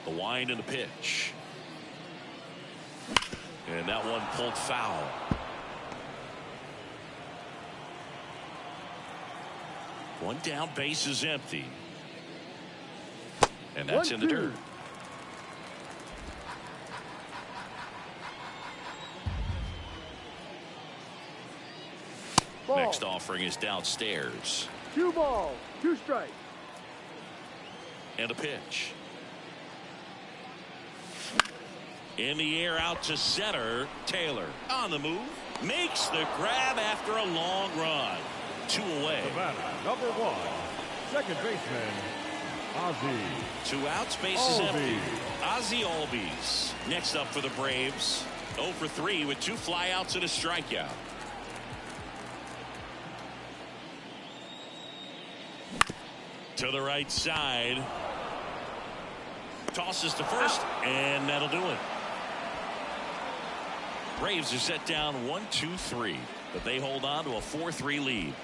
The wind and the pitch. And that one pulled foul. One down, base is empty. And that's in the dirt. Next offering is downstairs. 2 balls, 2 strikes. And a pitch. In the air out to center. Taylor on the move. Makes the grab after a long run. 2 away. The batter, number 1, second baseman, Ozzie. 2 outs, base is empty. Ozzie Albies next up for the Braves. 0 for 3 with 2 flyouts and a strikeout. To the right side. Tosses to first, and that'll do it. Braves are set down 1-2-3, but they hold on to a 4-3 lead.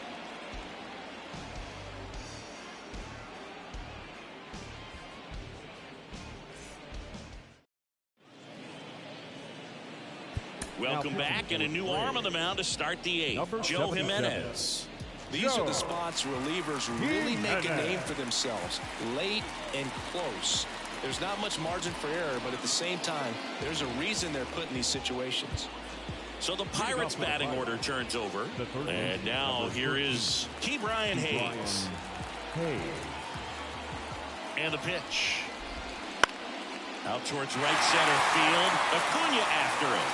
Welcome back, and a new arm on the mound to start the 8th. Joe Jimenez. These are the spots relievers really make a name for themselves. Late and close. There's not much margin for error, but at the same time, there's a reason they're put in these situations. So the Pirates batting order turns over. And now here is Brian Hayes. And the pitch. Out towards right center field. Acuna after it.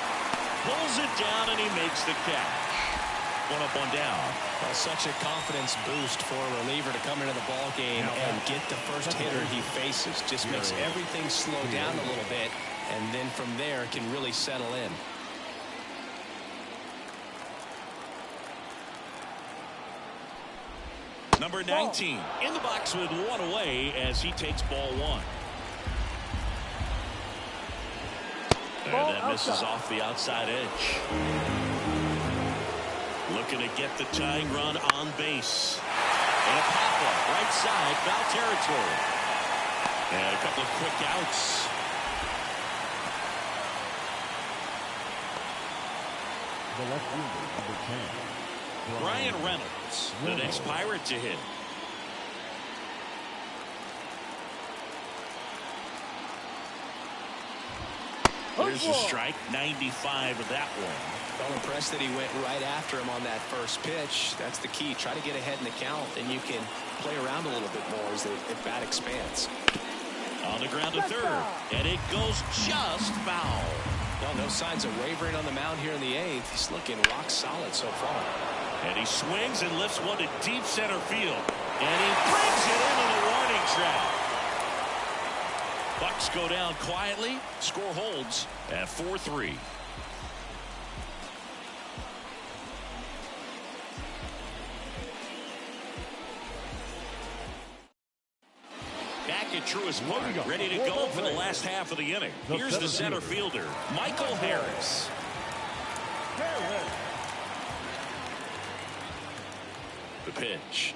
Pulls it down, and he makes the catch. 1 up, 1 down. Well, such a confidence boost for a reliever to come into the ball game and get the first hitter he faces. Just makes everything slow down a little bit, and then from there can really settle in. Number 19 in the box with 1 away as he takes ball 1. And that misses off the outside edge. Looking to get the tying run on base. And a pop-up right side, foul territory. And a couple of quick outs. The left fielder, number 10, Brian Reynolds, the next Pirate to hit. There's a strike, 95 of that one. I'm impressed that he went right after him on that first pitch. That's the key. Try to get ahead in the count, and you can play around a little bit more as the at-bat expands. On the ground to third, and it goes just foul. Well, no signs of wavering on the mound here in the 8th. He's looking rock solid so far. And he swings and lifts one to deep center field. And he brings it into the warning track. Bucks go down quietly. Score holds at 4-3. Back at Truist Park, ready to go for the last half of the inning. Here's the center fielder, Michael Harris. The pitch.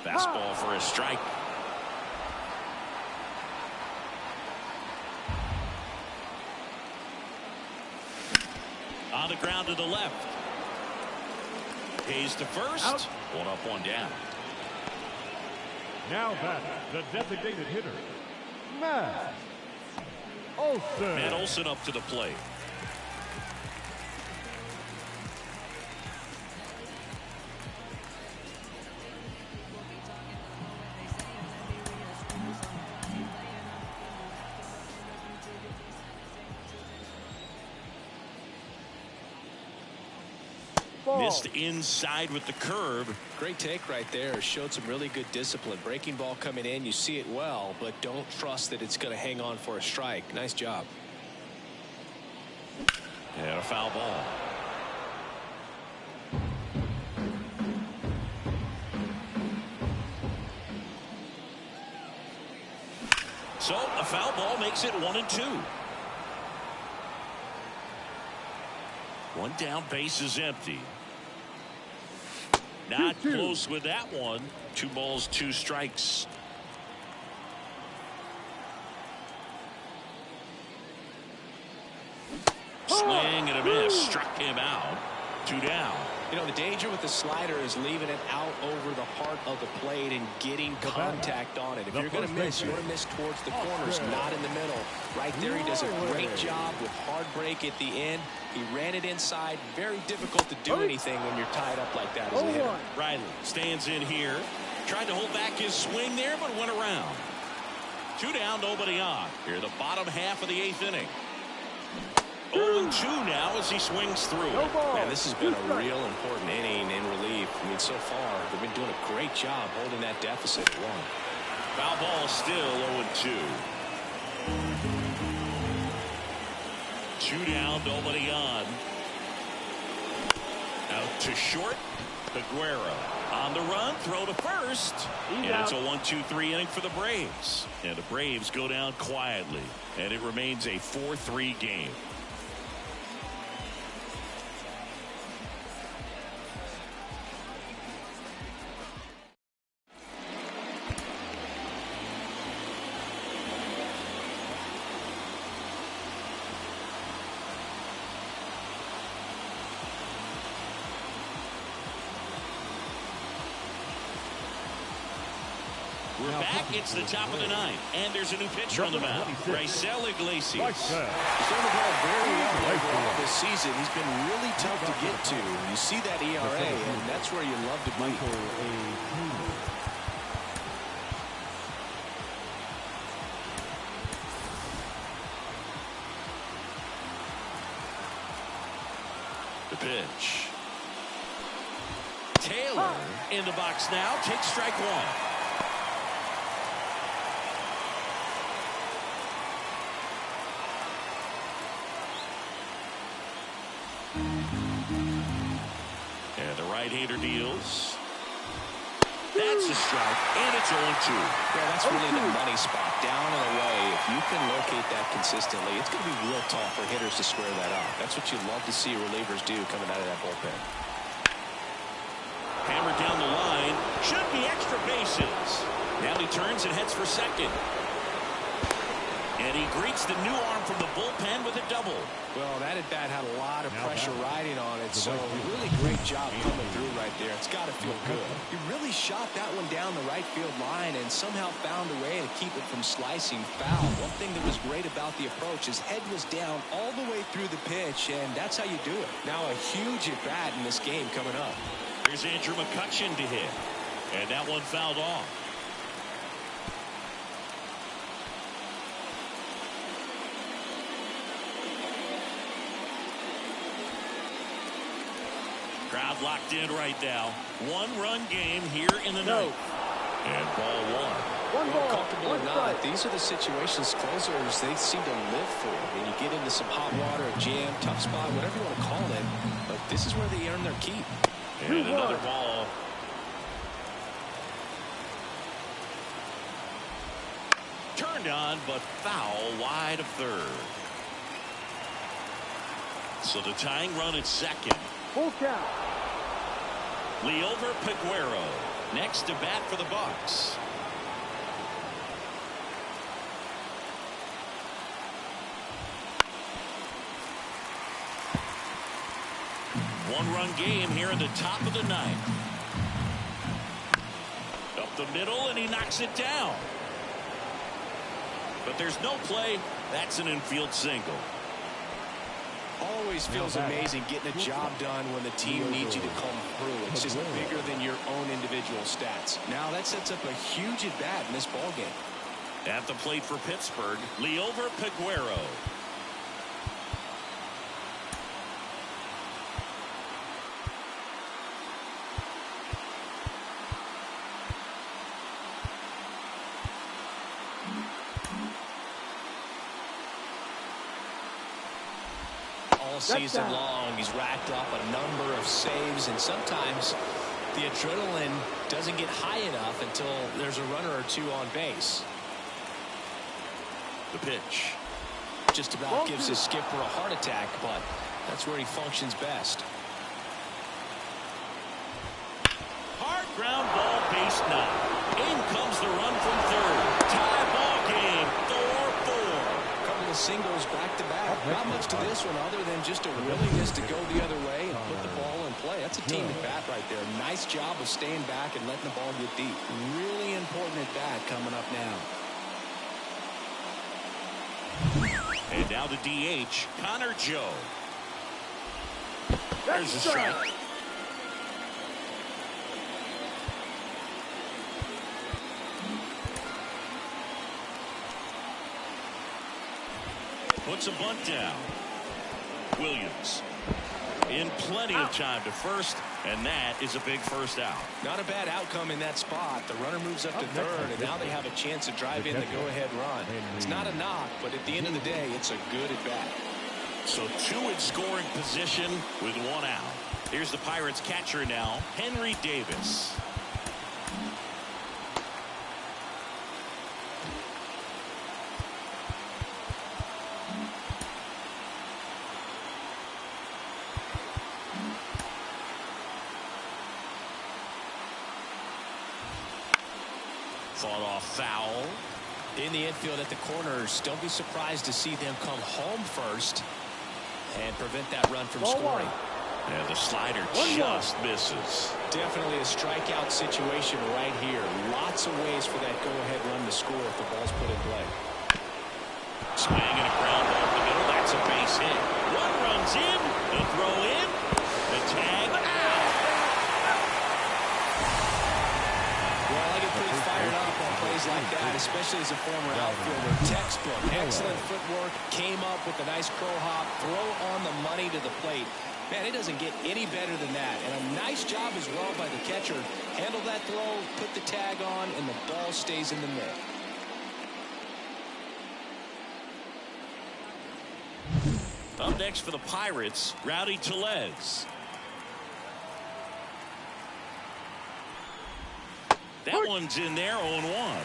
Fastball for a strike. On the ground to the left. Hayes to first. Out. 1 up, 1 down. Now back, the designated hitter, Matt Olson. Matt Olson up to the plate. ball. Missed inside with the curve. Great take right there. Showed some really good discipline. Breaking ball coming in, you see it well, but don't trust that it's going to hang on for a strike. Nice job. And a foul ball. So a foul ball makes it 1-2. One down, base is empty. Not close with that one. 2 balls, 2 strikes. Swing and a miss. Struck him out. 2 down. You know, the danger with the slider is leaving it out over the heart of the plate and getting contact on it. If you're going to miss, you want to miss towards the corners, not in the middle. Right there, he does a great job with hard break at the end. He ran it inside. Very difficult to do anything when you're tied up like that as a hitter. Riley stands in here. Tried to hold back his swing there, but went around. 2 down, nobody on. Here, the bottom half of the 8th inning. 0-2 now as he swings through. Man, this has been a real important inning in relief. I mean, so far, they've been doing a great job holding that deficit at 1. Foul ball still 0-2. 2 down, nobody on. Out to short. Peguero on the run, throw to first. And it's a 1-2-3 inning for the Braves. And the Braves go down quietly. And it remains a 4-3 game. We're back. It's the top of the 9th. And there's a new pitcher on the mound. Raisel Iglesias. He's done the ball very well overall this season. He's been really tough to get to. You see that ERA, and that's where you love to be. The pitch. Taylor in the box now. Takes strike 1. And the right-hander deals. That's a strike, and it's 0-2. Yeah, that's really the money spot, down and away. If you can locate that consistently, it's going to be real tough for hitters to square that up. That's what you love to see relievers do coming out of that bullpen. Hammered down the line. Should be extra bases. Now he turns and heads for second. And he greets the new arm from the bullpen with a double. Well, that at bat had a lot of pressure riding on it, so really great job coming through right there. It's got to feel good. He really shot that one down the right field line and somehow found a way to keep it from slicing foul. One thing that was great about the approach, his head was down all the way through the pitch, and that's how you do it. Now a huge at bat in this game coming up. Here's Andrew McCutchen to hit. And that one fouled off. Crowd locked in right now. 1-run game here in the 9th. And ball 1. Well, comfortable or not, these are the situations closers they seem to live for. When you get into some hot water, a jam, tough spot, whatever you want to call it. But this is where they earn their keep. And another ball. Turned on, but foul wide of third. So the tying run at second. Full count. Liover Peguero next to bat for the Bucks. One-run game here in the top of the 9th. Up the middle, and he knocks it down. But there's no play. That's an infield single. Always feels amazing getting a job done when the team needs you to come through. It's just bigger than your own individual stats. Now that sets up a huge at bat in this ball game. At the plate for Pittsburgh, Liover Peguero. all season long. He's racked up a number of saves, and sometimes the adrenaline doesn't get high enough until there's a runner or two on base. The pitch. Just about gives his skipper a heart attack, but that's where he functions best. Hard ground ball, base knock. In comes the run from third. Tie ball game, 4-4. A couple of singles back to back. Not much to this one other than just a willingness to go the other way and put the ball in play. That's a team at bat right there. Nice job of staying back and letting the ball get deep. Really important at bat coming up now. And now the DH, Connor Joe. There's a strike. Puts a bunt down. Williams in plenty of time to first, and that is a big first out. Not a bad outcome in that spot. The runner moves up to third, and now they have a chance to drive in the go-ahead run. It's not a knock, but at the end of the day, it's a good at-bat. So two in scoring position with one out. Here's the Pirates catcher now, Henry Davis. Fought off foul. In the infield at the corners, don't be surprised to see them come home first and prevent that run from scoring. And the slider just misses. Definitely a strikeout situation right here. Lots of ways for that go-ahead run to score if the ball's put in play. Swing and a ground ball to the middle. That's a base hit. One runs in. The throw in. The tag out. Well, I get pretty fired up on plays like that, especially as a former outfielder. Textbook. Excellent footwork. Came up with a nice crow hop. Throw on the money to the plate. Man, it doesn't get any better than that. And a nice job as well by the catcher. Handle that throw, put the tag on, and the ball stays in the mitt. Up next for the Pirates, Rowdy Tellez. That one's in there, 0-1.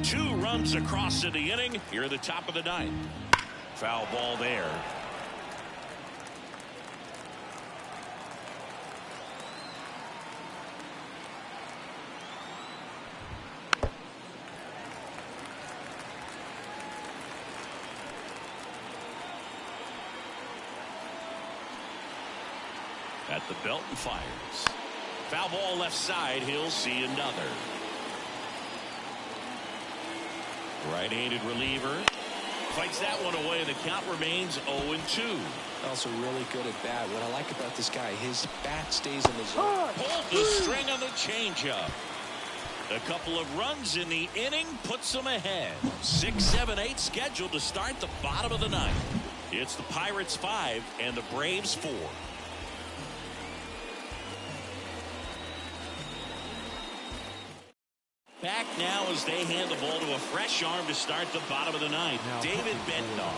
Two runs across in the inning. Here at the top of the ninth. Foul ball there. At the belt and fires. Foul ball left side. He'll see another. Right-handed reliever. Fights that one away, and the count remains 0-2. Also really good at bat. What I like about this guy, his bat stays in the zone. Pulled the string on the changeup. A couple of runs in the inning puts them ahead. 6, 7, 8 scheduled to start the bottom of the ninth. It's the Pirates 5 and the Braves 4. Back now as they hand the ball to a fresh arm to start the bottom of the ninth. David Bednar.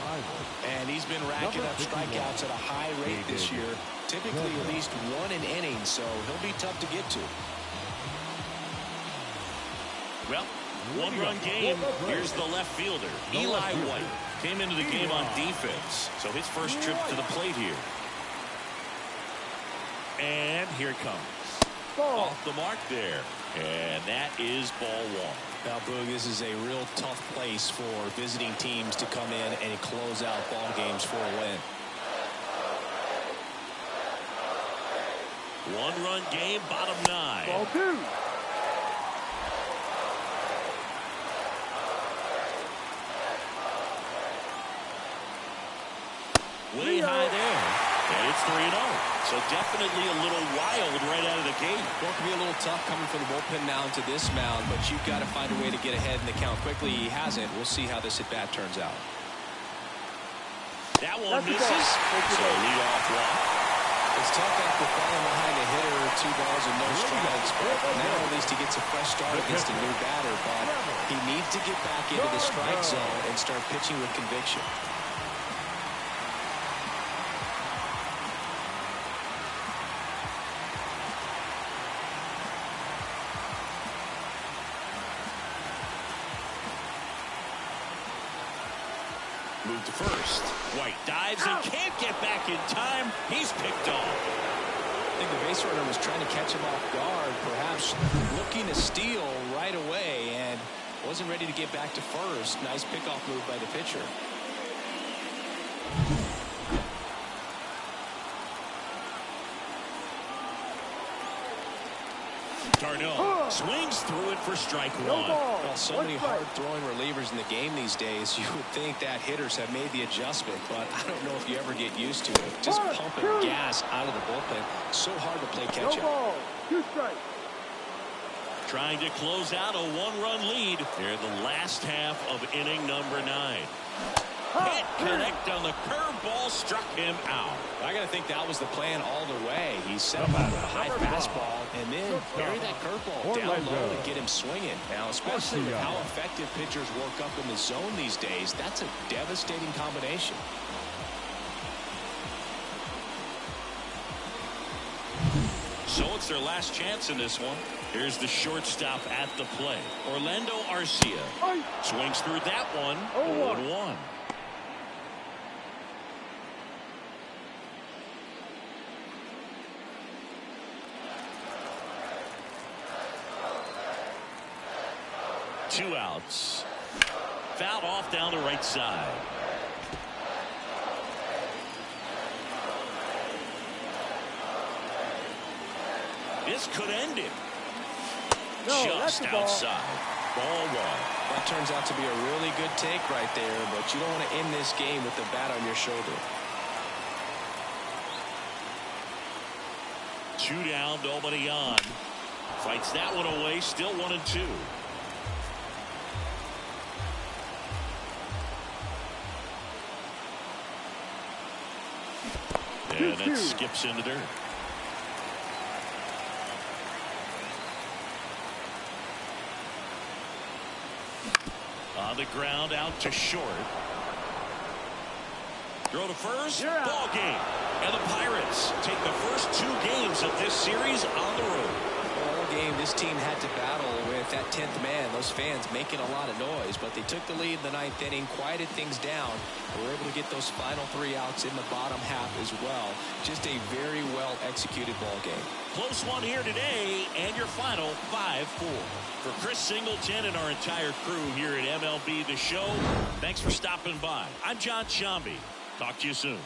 And he's been racking up strikeouts at a high rate this year. Typically at least one an inning, so he'll be tough to get to. Well, one-run game. Here's the left fielder, Eli White. Came into the game on defense, so his first trip to the plate here. And here it comes. Off the mark there. And that is ball one. Now, Boog, this is a real tough place for visiting teams to come in and close out ball games for a win. One-run game, bottom 9. Ball 2. Way high there. And it's 3-0. So definitely a little wild right out of the gate. Well, it can be a little tough coming from the bullpen mound to this mound, but you've got to find a way to get ahead in the count quickly. He hasn't. We'll see how this at-bat turns out. That one misses. So lead-off walk. It's tough after falling behind a hitter, 2 balls and no strikes, but now at least he gets a fresh start against a new batter. But He needs to get back into the strike zone and start pitching with conviction. Move to first. White dives and can't get back in time. He's picked off. I think the base runner was trying to catch him off guard, perhaps looking to steal right away, and wasn't ready to get back to first. Nice pickoff move by the pitcher. Darno swings through it for strike one. Well, so many hard-throwing relievers in the game these days, you would think that hitters have made the adjustment, but I don't know if you ever get used to it. Just pumping gas out of the bullpen. So hard to play catch-up. 2 strikes. Trying to close out a one-run lead here in the last half of inning number 9. Can't connect on the curveball, struck him out. I got to think that was the plan all the way. He set him up with a high fastball and then bury that curveball down low and get him swinging. Now, especially with how effective pitchers work up in the zone these days, that's a devastating combination. So it's their last chance in this one. Here's the shortstop at the plate. Orlando Arcia swings through that one. 0-1. Two outs. Fouled off down the right side. This could end it. Just outside. Ball 1. That turns out to be a really good take right there, but you don't want to end this game with the bat on your shoulder. 2 down, nobody on. Fights that one away, still 1-2. And that skips into dirt. On the ground, out to short. Throw to first. Ball game. And the Pirates take the first 2 games of this series on the road. All game, this team had to battle with that 10th man. Those fans making a lot of noise, but they took the lead in the 9th inning, quieted things down, and were able to get those final 3 outs in the bottom half as well. Just a very well executed ball game. Close one here today, and your final 5-4. For Chris Singleton and our entire crew here at MLB The Show, thanks for stopping by. I'm John Shambi. Talk to you soon.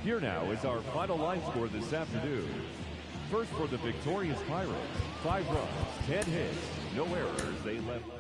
Here now is our final line score this afternoon. First for the victorious Pirates, 5 runs, 10 hits, no errors. They left 4.